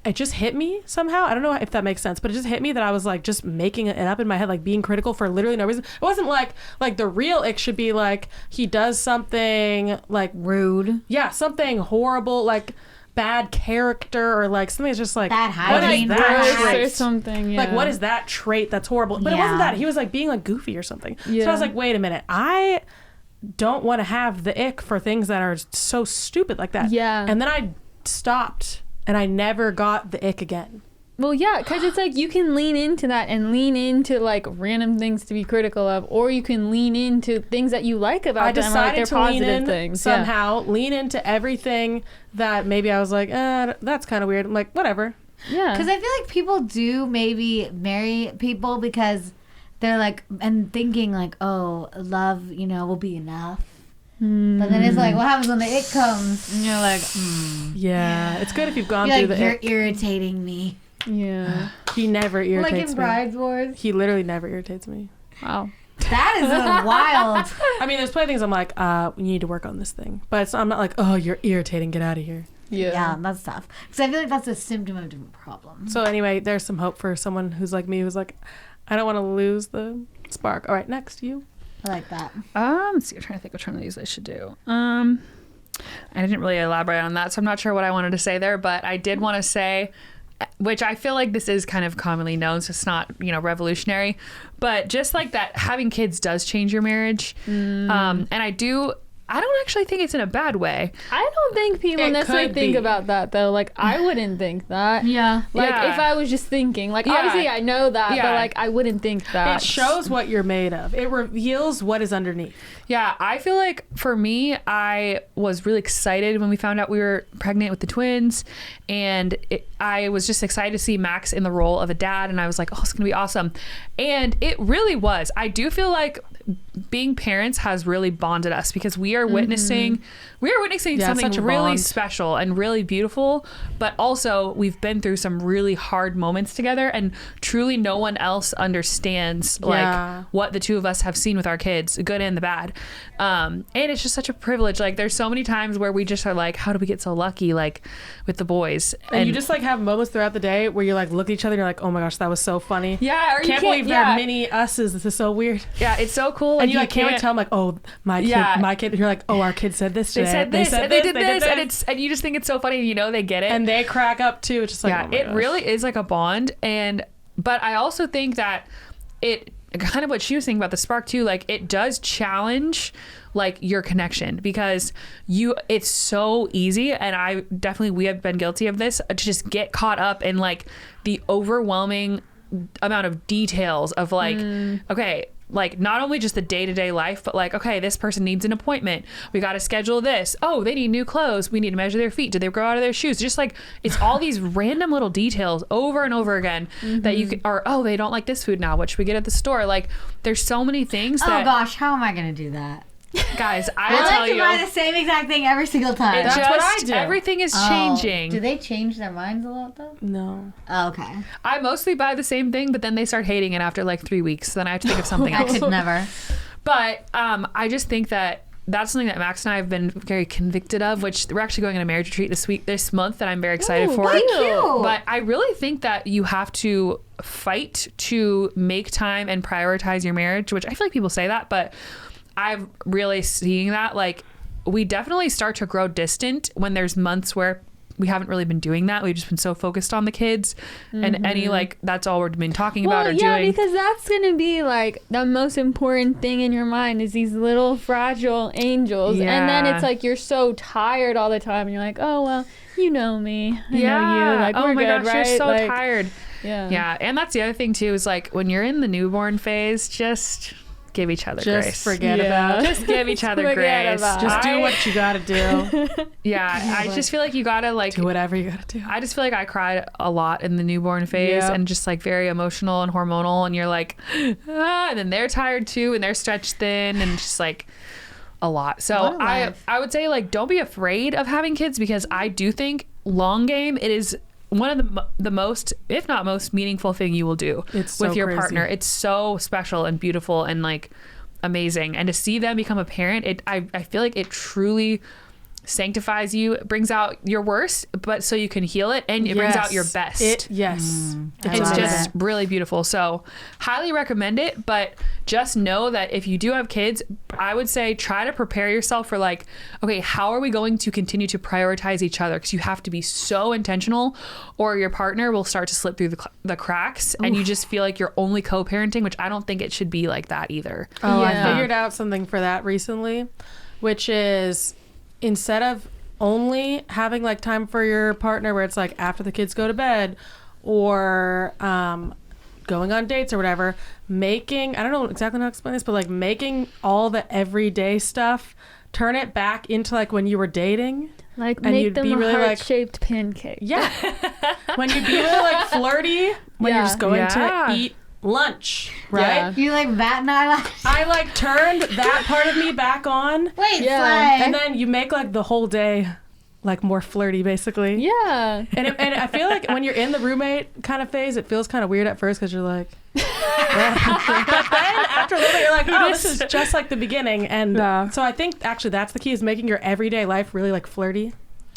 it just hit me somehow. I don't know if that makes sense, but it just hit me that I was like just making it up in my head, like being critical for literally no reason. It wasn't like the real ick should be like he does something like Rude. yeah, something horrible, like bad character, or like something that's just like Bad what is hygiene, that gross trait? or something. Yeah. Like, what is that trait that's horrible? But it Yeah. wasn't that. He was like being like goofy or something. So I Yeah. was like, wait a minute. I don't want to have the ick for things that are so stupid like that. Yeah. And then I stopped and I never got the ick again. Well, yeah, because it's like you can lean into that and lean into like random things to be critical of, or you can lean into things that you like about them, or like their positive things. Somehow lean into everything that maybe I was like, that's kind of weird. I'm like, whatever. Yeah. Because I feel like people do maybe marry people because they're like, and thinking like, oh, love, will be enough. But then it's like, what happens when the it comes? And you're like, Yeah, it's good if you've gone you're through like, the you're ick. irritating me. Yeah. He never irritates Like in me. Brides Wars. He literally never irritates me. Wow. That is wild. I mean, there's plenty of things I'm like, we need to work on this thing. But I'm not like, oh, you're irritating, get out of here. Yeah, that's tough. Because I feel like that's a symptom of a different problem. So anyway, there's some hope for someone who's like me, who's like, I don't want to lose the spark. All right, next, you. I like that. Let's see. I'm trying to think which one of these I should do. I didn't really elaborate on that, so I'm not sure what I wanted to say there. But I did want to say, which I feel like this is kind of commonly known, so it's not revolutionary, but just like that, having kids does change your marriage. And I don't actually think it's in a bad way. I don't think people It necessarily could think be. about that though. Like I wouldn't think that. Yeah. Like Yeah. if I was just thinking, like Yeah. obviously I know that, Yeah. but like I wouldn't think that. It shows what you're made of. It reveals what is underneath. Yeah, I feel like for me, I was really excited when we found out we were pregnant with the twins. And I was just excited to see Max in the role of a dad. And I was like, oh, it's going to be awesome. And it really was. I do feel like being parents has really bonded us because we are witnessing Yeah, something such a really bond. special and really beautiful. But also we've been through some really hard moments together, and truly no one else understands Yeah. like what the two of us have seen with our kids, the good and the bad. And it's just such a privilege. Like there's so many times where we just are like, how do we get so lucky, like with the boys? And you just like have moments throughout the day where you like look at each other and you're like, oh my gosh, that was so funny. yeah, or you Can't believe there yeah. are many us's. This is so weird. Yeah, it's so cool. And you like can't wait to tell them like, oh, my kid, Yeah. my kid. You're like, oh, our kid said this They today. said this, and they did this, and this. and you just think it's so funny. They get it, And they crack up too. It's just like, yeah, oh my it gosh. really is like a bond. But I also think that it kind of what she was saying about the spark too. Like it does challenge like your connection because it's so easy, and we have been guilty of this, to just get caught up in like the overwhelming amount of details of like, okay, like not only just the day-to-day life, but like, okay, this person needs an appointment. We got to schedule this. Oh, they need new clothes. We need to measure their feet. Did they grow out of their shoes? Just like, it's all these random little details over and over again that you could, or, oh, they don't like this food now. What should we get at the store? Like there's so many things that, Oh gosh, how am I gonna do that? guys, I I will tell like to you, buy the same exact thing every single time. it That's just, what I do. everything is Oh, changing. Do they change their minds a lot though? No. Oh, okay. I mostly buy the same thing, but then they start hating it after like 3 weeks. Then I have to think of something I else. could never. But I just think that that's something that Max and I have been very convicted of, which we're actually going on a marriage retreat this month that I'm very excited for. Cute. But I really think that you have to fight to make time and prioritize your marriage, which I feel like people say that, but I'm really seeing that like we definitely start to grow distant when there's months where we haven't really been doing that. We've just been so focused on the kids and any like that's all we've been talking about or yeah, doing. because that's gonna be like the most important thing in your mind is these little fragile angels, and then Yeah. it's like you're so tired all the time, and you're like, oh well, you know me, I yeah. know you, like oh we're my good, gosh, right? you're so Like, tired. Yeah, Yeah, and that's the other thing too is like when you're in the newborn phase, just give each other Just grace. forget Yeah. about it. Just give each other Forget grace. about it. Just do I- what you gotta do. Yeah, I just feel like you gotta like. Do whatever you gotta do. I just feel like I cried a lot in the newborn phase Yep. and just like very emotional and hormonal, and you're like, and then they're tired too, and they're stretched thin, and just like a lot. So What a I life. would say like don't be afraid of having kids because I do think long game it is one of the most, if not most meaningful thing you will do It's so with your crazy. partner. It's so special and beautiful and like amazing, and to see them become a parent, I feel like it truly sanctifies you, brings out your worst, but so you can heal it, and it brings out your best. It's just really beautiful. So highly recommend it, but just know that if you do have kids, I would say try to prepare yourself for like, okay, how are we going to continue to prioritize each other? Because you have to be so intentional, or your partner will start to slip through the cracks. And you just feel like you're only co-parenting, which I don't think it should be like that either. Oh, I figured out something for that recently, which is instead of only having like time for your partner where it's like after the kids go to bed or going on dates or whatever, making, I don't know exactly how to explain this, but like making all the everyday stuff, turn it back into like when you were dating. Like and make you'd them be a really heart-shaped pancake. Yeah. When you'd be really like flirty when you're just going to eat lunch, right? Yeah. You like bat and eyelash? I like turned that part of me back on. Wait, Yeah. And then you make like the whole day like more flirty, basically. Yeah. And I feel like when you're in the roommate kind of phase, it feels kind of weird at first because you're like, but then after a little bit, you're like, oh, this is just like the beginning. And so I think actually that's the key, is making your everyday life really like flirty.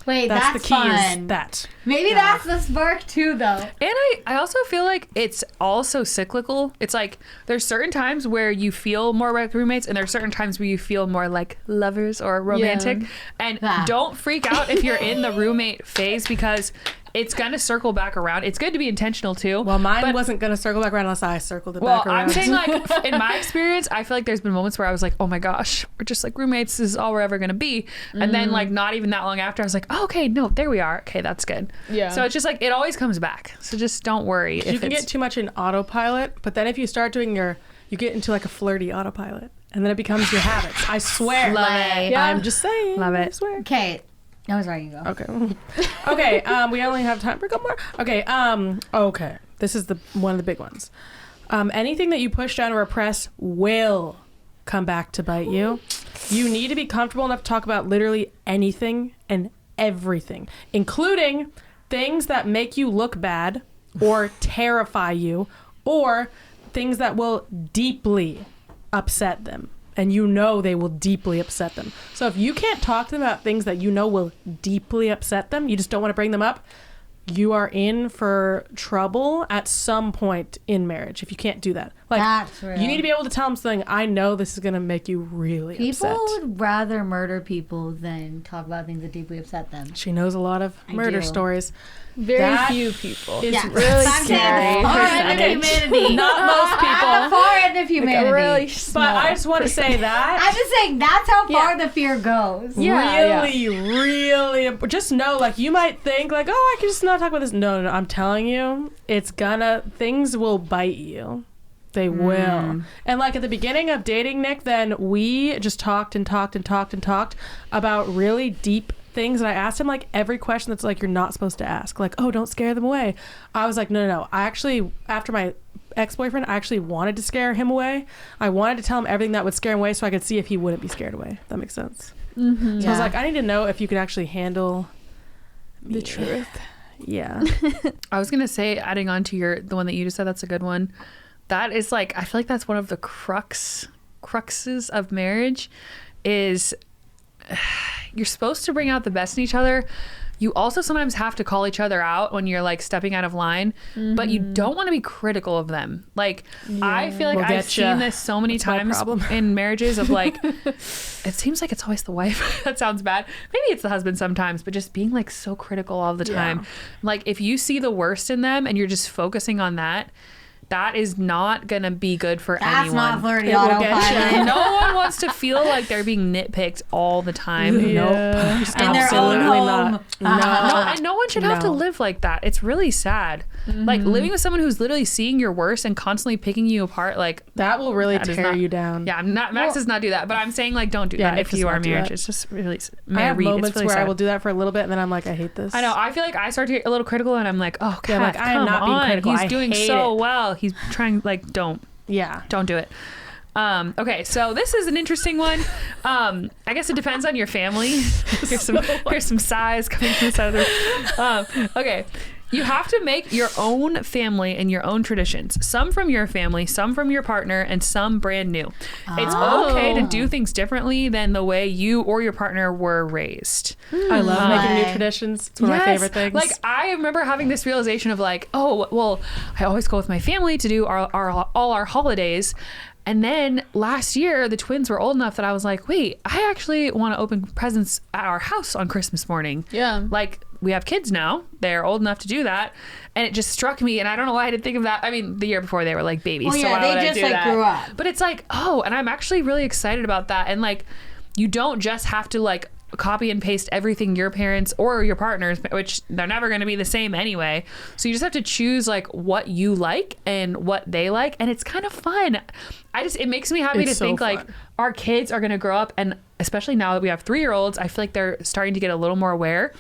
Wait, that's the key. fun. Is that. Maybe that's the spark too, though. And I also feel like it's also cyclical. It's like there's certain times where you feel more like roommates, and there's certain times where you feel more like lovers or romantic. And don't freak out if you're in the roommate phase, because it's going to circle back around. It's good to be intentional too. Well, mine wasn't going to circle back around unless I circled it back around. I'm saying, like, in my experience, I feel like there's been moments where I was like, oh my gosh, we're just like roommates. This is all we're ever going to be. And then, like, not even that long after, I was like, oh, okay, no, there we are. Okay, that's good. Yeah. So it's just like, it always comes back. So just don't worry. You can get too much in autopilot, but then if you start doing you get into like a flirty autopilot, and then it becomes your habits. I swear. I'm just saying. Love it. I swear. Okay. No, sorry, you go. Okay. Okay. We only have time for a couple more. Okay. Okay. This is one of the big ones. Anything that you push down or repress will come back to bite you. You need to be comfortable enough to talk about literally anything and everything, including things that make you look bad or terrify you, or things that will deeply upset them. And you know they will deeply upset them. So if you can't talk to them about things that you know will deeply upset them, you just don't want to bring them up, you are in for trouble at some point in marriage if you can't do that. Like, that's real. You need to be able to tell them something. I know this is going to make you really upset. People would rather murder people than talk about things that deeply upset them. She knows a lot of murder do. stories. Very few people. It's Yeah. really I'm scary. saying the far end of humanity. Not most people. At the far end of humanity. Really But small. I just want to say that. I'm just saying that's how far the fear goes. Really, just know, like, you might think, like, oh, I can just not talk about this. No, I'm telling you, things will bite you. They will. And, like, at the beginning of dating Nick, then we just talked about really deep things. And I asked him, like, every question that's, like, you're not supposed to ask. Like, oh, don't scare them away. I was like, no. I actually, after my ex-boyfriend, I actually wanted to scare him away. I wanted to tell him everything that would scare him away so I could see if he wouldn't be scared away. If that makes sense. Mm-hmm. So I was like, I need to know if you could actually handle The truth. Yeah. I was going to say, adding on to the one that you just said, that's a good one. That is like, I feel like that's one of the cruxes of marriage is you're supposed to bring out the best in each other. You also sometimes have to call each other out when you're like stepping out of line, but you don't want to be critical of them. Like, I feel like I've seen this so many times in marriages of like, it seems like it's always the wife. That sounds bad. Maybe it's the husband sometimes, but just being like so critical all the time. Like, if you see the worst in them and you're just focusing on that is not gonna be good for anyone. That's not flirty autopilot. No one wants to feel like they're being nitpicked all the time. Nope. In their own home. No one should have to live like that. It's really sad. Like, living with someone who's literally seeing your worst and constantly picking you apart, like, that will really tear you down. Yeah, Max does not do that, but I'm saying, like, don't do that if you are married. It's just really I have moments really where sad. I will do that for a little bit and then I'm like, I hate this. I know. I feel like I start to get a little critical and I'm like, oh god, like, I am not being critical. He's I doing hate so it. well. He's trying, like, don't do it. Okay, so this is an interesting one. I guess it depends on your family. Here's some sighs coming from the side of the room. Okay. You have to make your own family and your own traditions. Some from your family, some from your partner, and some brand new. It's okay to do things differently than the way you or your partner were raised. I love making new traditions. It's one of my favorite things. Like, I remember having this realization of like, oh, well, I always go with my family to do all our holidays. And then last year, the twins were old enough that I was like, wait, I actually want to open presents at our house on Christmas morning. Yeah. Like, we have kids now. They're old enough to do that. And it just struck me. And I don't know why I didn't think of that. I mean, the year before they were like babies. Well, so yeah, why would they I just do like that? grew up. But it's like, oh, and I'm actually really excited about that. And like, you don't just have to like copy and paste everything your parents or your partners, which they're never going to be the same anyway. So you just have to choose like what you like and what they like. And it's kind of fun. It makes me happy to think like our kids are going to grow up, and especially now that we have 3-year-olds, I feel like they're starting to get a little more aware.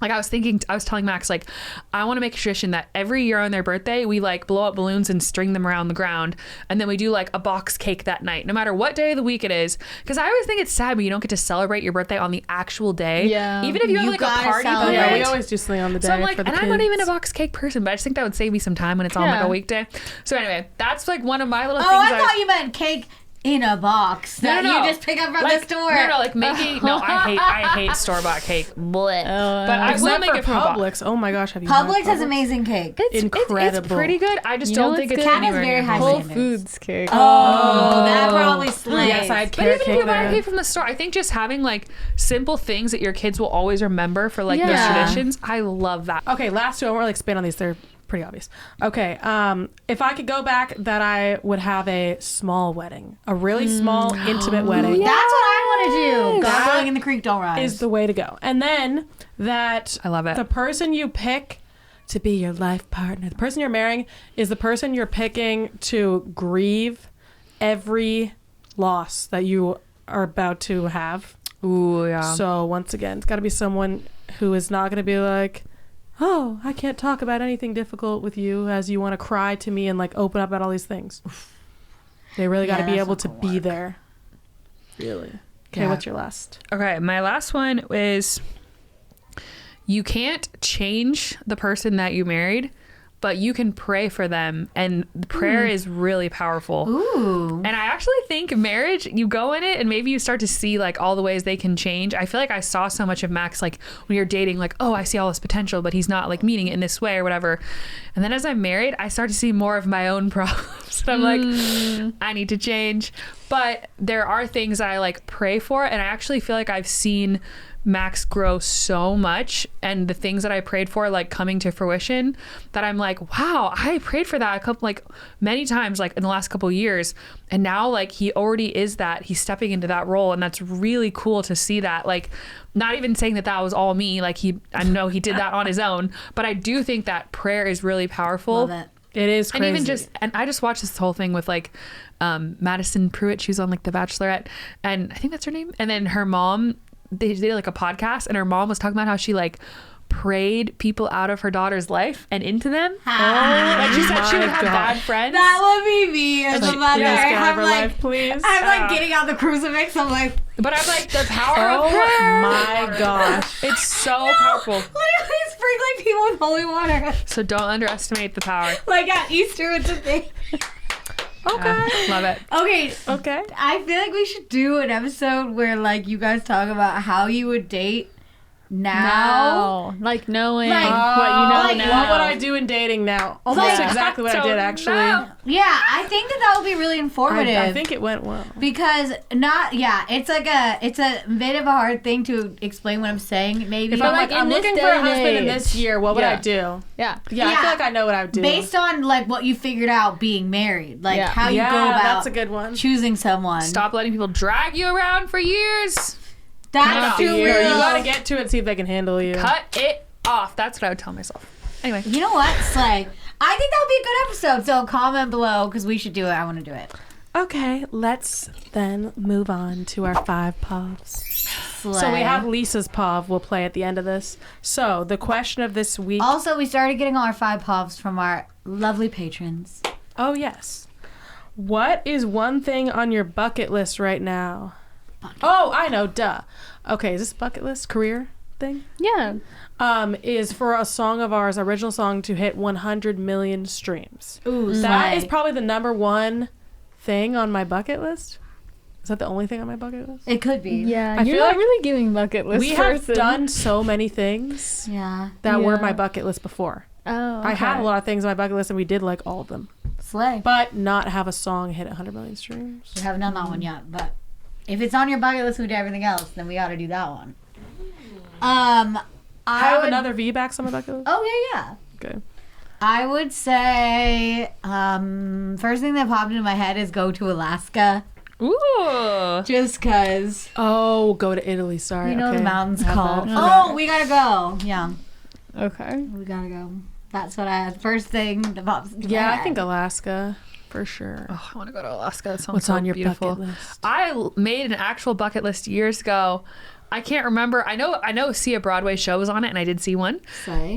Like I was telling Max, like, I want to make a tradition that every year on their birthday, we like blow up balloons and string them around the ground. And then we do like a box cake that night, no matter what day of the week it is. Because I always think it's sad when you don't get to celebrate your birthday on the actual day. Yeah. Even if you have You like a gotta party. celebrate. yeah, we planned. always do something on the day. So I'm like, for the and kids. I'm not even a box cake person, but I just think that would save me some time when it's on like a weekday. So anyway, that's like one of my little things. I thought you meant cake in a box that No. you just pick up from like, the store. No, like making. No, I hate store-bought cake. Blech. But I will Except make for it from a box. Publix. Oh my gosh, have you had Publix has Publix? amazing cake. It's Incredible. pretty good. I just You know don't think what's it's good? Cat has anywhere very near high Whole Whole standards. Foods cake. Oh, that probably slays. Yes, I had But even carrot if you cake buy a there. cake from the store, I think just having like simple things that your kids will always remember for like those Yeah. traditions, I love that. Okay, last two. I won't really expand on these. They're pretty obvious. Okay, if I could go back, that I would have a small wedding, a really small, intimate wedding. That's what I want to do. That God willing in the creek don't rise. Is the way to go. And then that I love it. the person you pick to be your life partner, the person you're marrying, is the person you're picking to grieve every loss that you are about to have. Ooh, yeah. So once again, it's got to be someone who is not going to be like, oh, I can't talk about anything difficult with you, as you want to cry to me and like open up about all these things. They really got to Yeah, be that's able not to gonna be work. there. Really. Okay, Yeah. what's your last? Okay, my last one is you can't change the person that you married, but you can pray for them, and prayer is really powerful. Ooh. And I actually think marriage, you go in it and maybe you start to see like all the ways they can change. I feel like I saw so much of Max, like when you're dating, like, oh, I see all this potential, but he's not like meeting it in this way or whatever. And then as I'm married, I start to see more of my own problems. And I'm like, I need to change. But there are things that I like pray for. And I actually feel like I've seen Max grow so much, and the things that I prayed for like coming to fruition, that I'm like, wow, I prayed for that many times like in the last couple of years, and now like he already is that, he's stepping into that role, and that's really cool to see that. Like, not even saying that was all me, like I know he did that on his own, but I do think that prayer is really powerful. Love it. It is crazy. And I just watched this whole thing with like Madison Pruitt. She was on like The Bachelorette, and I think that's her name. And then her mom, they did like a podcast, and her mom was talking about how she like prayed people out of her daughter's life and into them. Like she said she would have bad friends. That would be me as a mother. Yes, get out of I'm her like, life, please. I'm like getting out the crucifix. I'm like, But I'm like, the power of prayer. Oh my gosh. It's so powerful. literally sprinkling people with holy water. So don't underestimate the power. Like at Easter with the thing. Okay. Love it. Okay, Okay. I feel like we should do an episode where like you guys talk about how you would date now. Like knowing Like, what you know like, now. What would I do in dating now? Almost Like, exactly what I so did, actually. now- Yeah, I think that would be really informative. I think it went well. because it's a bit of a hard thing to explain what I'm saying. Maybe If I'm like, like, I'm in this looking day for a and husband in age. this year, what would I Yeah. do? Yeah. Yeah, I Yeah. feel like I know what I would do. based on like what you figured out being married, like Yeah. how you yeah, go about that's a good one. choosing someone. Stop letting people drag you around for years. That's Cut too it off. real. You gotta get to it, see if they can handle you. Cut it off. That's what I would tell myself. Anyway. You know what, Slay? I think that would be a good episode. So comment below because we should do it. I want to do it. Okay, let's then move on to our 5 povs. Slay. So we have Lisa's pov we'll play at the end of this. So the question of this week. Also, we started getting all our 5 povs from our lovely patrons. Oh, yes. What is one thing on your bucket list right now? Oh, I know. Duh. Okay, is this bucket list? Career? thing? Yeah. Is for a song of ours, original song, to hit 100 million streams. Ooh, That slay. is probably the number one thing on my bucket list. Is that the only thing on my bucket list? It could be. Yeah. I You're feel not like really giving bucket list We have person. done so many things Yeah. that were Yeah. my bucket list before. Oh, I had okay. a lot of things on my bucket list, and we did like all of them. Slay. But not have a song hit 100 million streams. We haven't done that one yet, but if it's on your bucket list with everything else, then we got to do that one. I Have would, another VBACs on my bucket list? Oh yeah. Okay. I would say first thing that popped into my head is go to Alaska, Ooh. just cause Oh, go to Italy. Sorry. you know okay. the mountains Have call. that. Oh, we gotta go. Yeah, Okay. we gotta go. That's what I first thing that pops into my Yeah, I head. think Alaska for sure. Oh, I want to go to Alaska. That sounds What's so on your beautiful. bucket list? I made an actual bucket list years ago. I can't remember. I know see a Broadway show was on it, and I did see one. Say.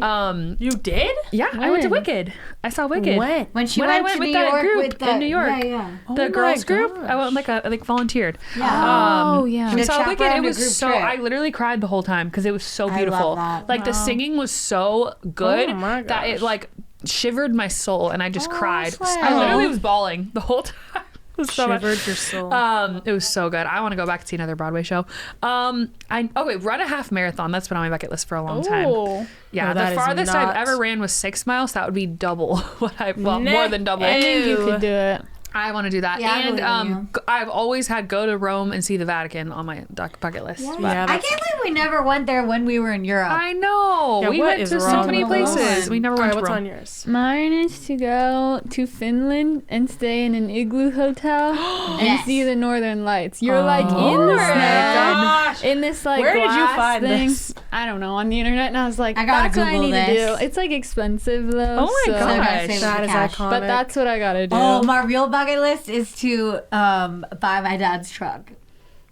You did? Yeah, I went to When? Wicked. I saw Wicked. When? When she when I went, went to with New that York group with the in New York. Yeah, yeah. Oh The my girls group. I gosh. went I volunteered. Yeah. Oh, yeah. We The saw Wicked. It chaperone was group so. trip. I literally cried the whole time because it was so I love beautiful. that. Like the singing was so good Oh my that it gosh. like shivered my soul, and I just cried. slay. I literally was bawling the whole time. It was so much. Shivered your soul. It was so good. I want to go back and see another Broadway show. Run a half marathon. That's been on my bucket list for a long time. Oh. Yeah, Oh, that the is farthest not- I've ever ran was 6 miles. That would be double what more than double. I think you could do it. I want to do that. Yeah, I and believe in you. I've always had go to Rome and see the Vatican on my bucket list. Yeah, But Yeah, I that's- can't believe we never went there when we were in Europe. I know. Yeah, we what went is to so wrong many with us? places. We never All went right, to what's Rome. on yours? Mine is to go to Finland and stay in an igloo hotel and Yes. see the Northern Lights. You're like in the gosh. in this like Where did you glass find thing. this? I don't know, on the internet, and I was like, I gotta that's what I Google need this. to do. It's like expensive though. Oh my so- gosh. gotta save That the is cash. iconic. But that's what I gotta do. Oh, my real bucket list is to buy my dad's truck.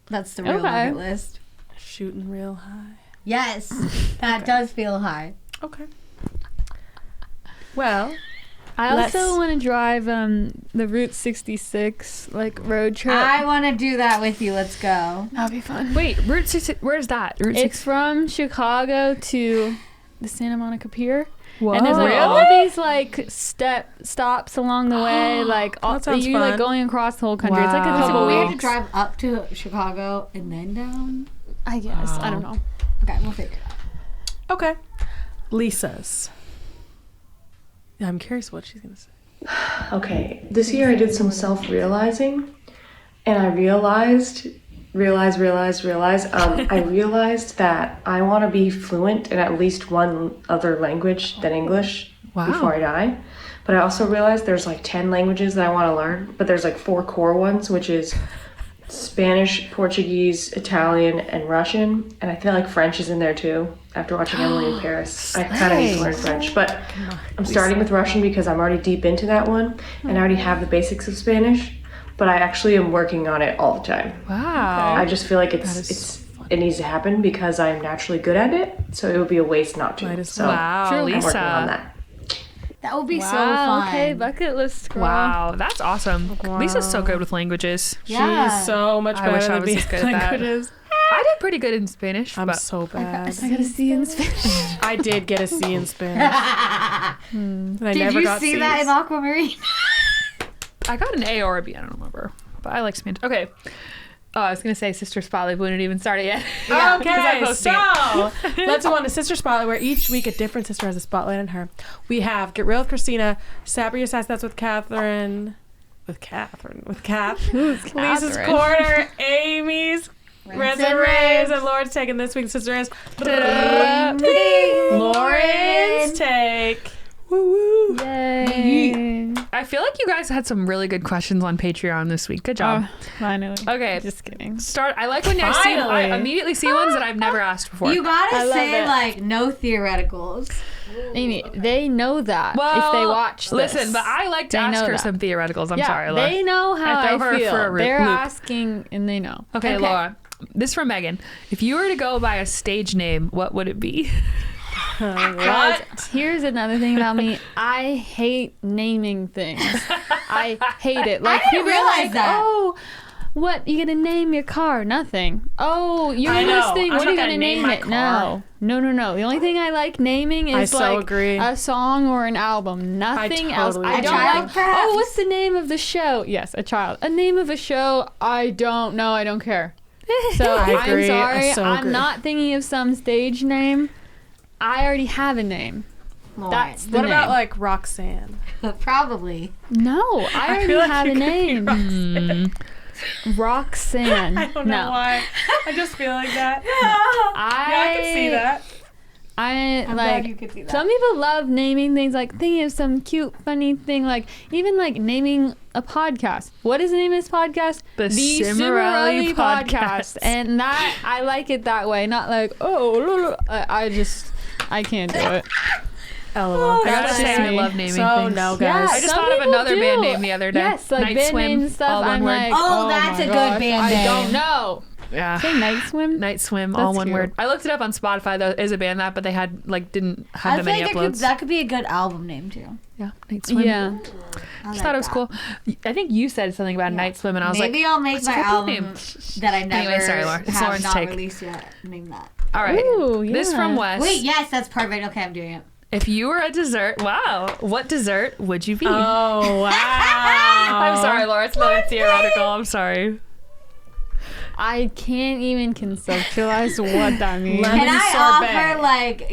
That's the real Okay. bucket list. Shooting real high. Yes, that does feel high. Okay. Well, I let's- also want to drive the Route 66 like road trip. I want to do that with you. Let's go. That'd be fun. Wait, Route 6. Where's that? Route 6. It's from Chicago to the Santa Monica Pier. Whoa. And there's like all Really? these like stops along the way, like all, That sounds you like fun. going across the whole country. It's like a Wow. couple So we have to weeks. drive up to Chicago and then down. I guess I don't know. Okay, we'll figure it out. okay. Lisa's. Yeah, I'm curious what she's going to say. Okay, this year I did some self-realizing, and I realized that I want to be fluent in at least one other language than English before I die. But I also realized there's like 10 languages that I want to learn, but there's like 4 core ones, which is Spanish, Portuguese, Italian, and Russian. And I feel like French is in there too. After watching Emily in Paris, I kind of need to learn French, but I'm starting with Russian because I'm already deep into that one, and I already have the basics of Spanish. But I actually am working on it all the time. Wow. I just feel like it needs to happen because I'm naturally good at it. So it would be a waste not to. Might as So Wow, I'm working on Lisa. that. That would be so Wow. fun. Okay, bucket list. Girl. Wow, that's awesome. Lisa's so good with languages. Yeah. She's so much I better wish I than was me as good at at that. languages. I did pretty good in Spanish. I'm but so bad. I gotta see in Spanish. I did get a C in Spanish. And I Did never you got see C's. that in Aquamarine? I got an A or a B. I don't remember. But I like Spanish. Okay. Oh, I was going to say Sister Spotlight. We didn't even start it yet. Okay, posted so let's go on to Sister Spotlight, where each week a different sister has a spotlight on her. We have Get Real with Christina, Saber Your Sass, that's with Katherine. With Kath. Lisa's Katherine? Corner, Amy's Reds and Raves, and Lauren's Take. And this week's sister is Lauren's Take. Woo woo. Yay. I feel like you guys had some really good questions on Patreon this week. Good job. Oh, finally. Okay. Just kidding. I like when I Finally. immediately see ones that I've never asked before. You gotta I love say it. like no theoreticals. Amy, they know that Well, if they watch this. Listen, but I like to They ask know her that. some theoreticals. I'm yeah, sorry, Laura. they know how I throw I her feel. for a They're loop. asking and they know. Okay, Laura. This from Megan. If you were to go by a stage name, what would it be? Guys, here's another thing about me. I hate naming things. I hate it. Like I didn't people are realize like, that. oh, what you gonna name your car? Nothing. Oh, you're I know. listening. I'm What are not you gonna gonna name name my it? car. No. The only thing I like naming is agree. a song or an album. Nothing else. totally I agree. don't A child, like. perhaps? Oh, what's the name of the show? Yes, a child. A name of a show. I don't know. I don't care. So I agree. I'm sorry. I so I'm agree. not thinking of some stage name. I already have a name. Lauren. That's the What name. about like Roxanne? Probably. No, I already feel like have you a could be name. Roxanne. Roxanne. I don't know no. why. I just feel like that. I can see that. I'm glad you like could see that. some people love naming things, like thinking of some cute funny thing, like even like naming a podcast. What is the name of this podcast? The Cimorelli podcast. And that I like it that way, not like I can't do it. LOL. I gotta That's say, just I me. love naming So things. no, Yeah, guys. I just some thought of people another do. band name the other day. Yes, like Night band Swim, names and stuff. all one I'm word. like, Oh, my that's a good gosh, band I name. don't know. Yeah. Say Night Swim. Night Swim, all That's one cute. word. I looked it up on Spotify. There is a band that, but they had didn't have I that feel many like uploads. that could be a good album name too. Yeah, Night Swim. Yeah. I Just thought it was cool. I think you said something about Night Swim, and I was Maybe like, I'll make what's my your band album name? that I never Anyway, sorry, Lauren. It's have Lauren's not take. released yet. Name that. all right. Ooh, This yeah. from Wes. Wait, yes, that's perfect. Okay, I'm doing it. If you were a dessert, wow, what dessert would you be? Oh wow. I'm sorry, Laura. It's not theoretical. I'm sorry. I can't even conceptualize what that means. Lemon Can I sorbet. offer like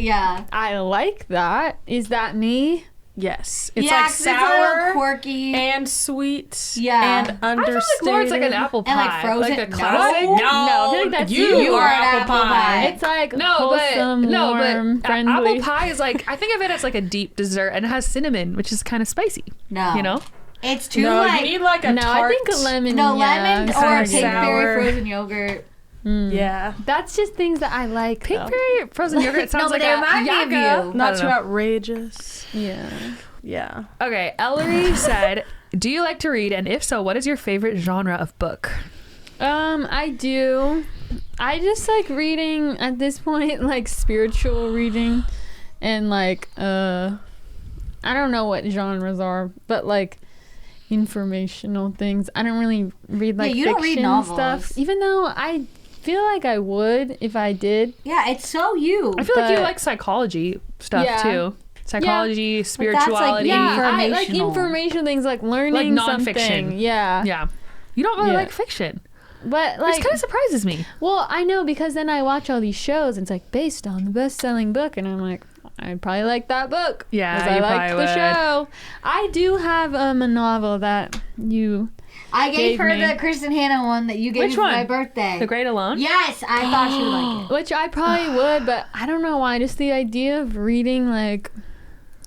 I like that. Is that me? Yes. It's yeah, like 'cause it's a sour little quirky. and sweet. Yeah. And I feel understated. like Lauren's like an apple pie. And, like, frozen- Like a No. classic. No, I feel like that's you you. are are an apple apple pie. pie. It's like No, but wholesome, warm, friendly. apple pie is like, I think of it as like a deep dessert, and it has cinnamon, which is kind of spicy. No. You know? It's too No, like you need like a No, tart. I think a lemon. no yeah, lemon I'm or sorry. pinkberry sour. frozen yogurt. Yeah. That's just things that I like. though. Pinkberry frozen yogurt sounds No, but like they a remind me of yaga. you. Not I too don't know. outrageous. Yeah. Yeah. Okay, Ellery said, do you like to read? And if so, what is your favorite genre of book? I do. I just like reading at this point, like spiritual reading, and like I don't know what genres are, but like informational things. I don't really read like you don't read fiction novels. stuff, even though I feel like I would if I did. Yeah, it's so you. I feel like you But- like psychology stuff Yeah. too. Psychology, like, spirituality. Yeah, I like Informational. informational things, like learning Like nonfiction. something. Yeah. Yeah. You don't really Yeah. like fiction. But Which like, kind of surprises me. well, I know because then I watch all these shows and it's like based on the best-selling book, and I'm like, I'd probably like that book. Yeah, 'cause I you liked probably the would. show. I do have a novel that you. I gave gave her me. the Kristen Hannah one that you gave Which me for one? my birthday. The Great Alone? Yes, I thought she would like it. Which I probably would, but I don't know why. Just the idea of reading like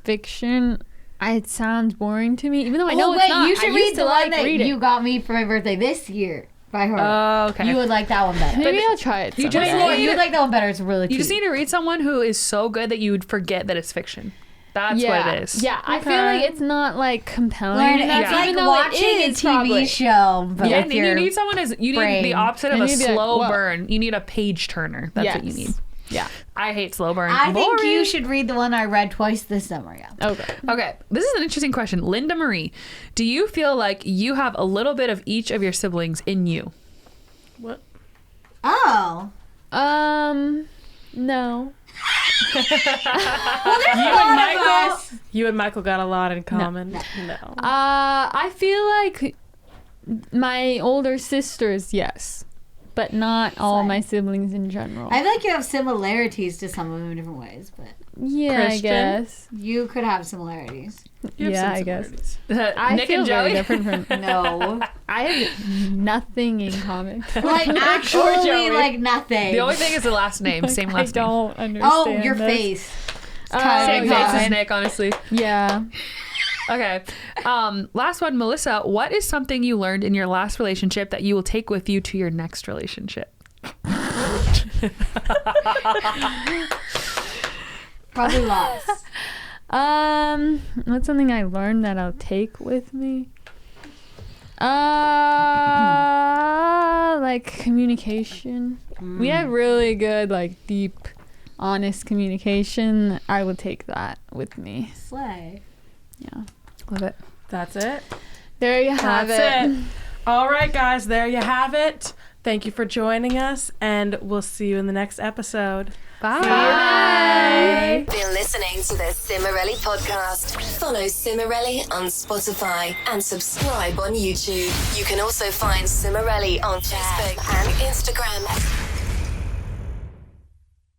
fiction, it sounds boring to me. Even though I know it's not. you should I read used the to one like that reading. you got me for my birthday this year by her. Oh, okay. You would like that one better. Maybe I'll try it. You someday. just Lauren, you would like that one better. It's really cute. You just need to read someone who is so good that you would forget that it's fiction. That's what it is. Yeah, I feel like it's not like compelling. Lauren, enough, it's like even though watching it a is TV probably. show, but Yeah, with and you your need someone you need brain. the opposite of And a you'd be like, slow whoa. burn. You need a page turner. That's what you Yes. need. Yeah. I hate slow burn. I think Boring. you should read the one I read twice this summer. Yeah. Okay. Okay, this is an interesting question. Linda Marie, do you feel like you have a little bit of each of your siblings in you? What? Oh. No. You and Michael got a lot in common. No. I feel like my older sisters, yes, but not all my siblings in general. I feel like you have similarities to some of them in different ways, but yeah, I Christian? guess. you could have similarities. You have Yeah, some I guess. similarities. I Nick feel and very Joey? different from. No. I have nothing in common. Like actually Joey. like nothing. The only thing is the last name. Same I last name. don't understand. Oh, your this. face. Same yeah. face as Nick, honestly. Yeah. Okay. Last one, Melissa. What is something you learned in your last relationship that you will take with you to your next relationship? Probably lots. What's something I learned that I'll take with me? Like communication. We have really good, like deep, honest communication. I will take that with me. Slay. Yeah. Love it. That's it. There you have That's it. it. All right, guys, there you have it. Thank you for joining us, and we'll see you in the next episode. Bye. Been listening to the Cimorelli podcast. Follow Cimorelli on Spotify and subscribe on YouTube. You can also find Cimorelli on Facebook and Instagram.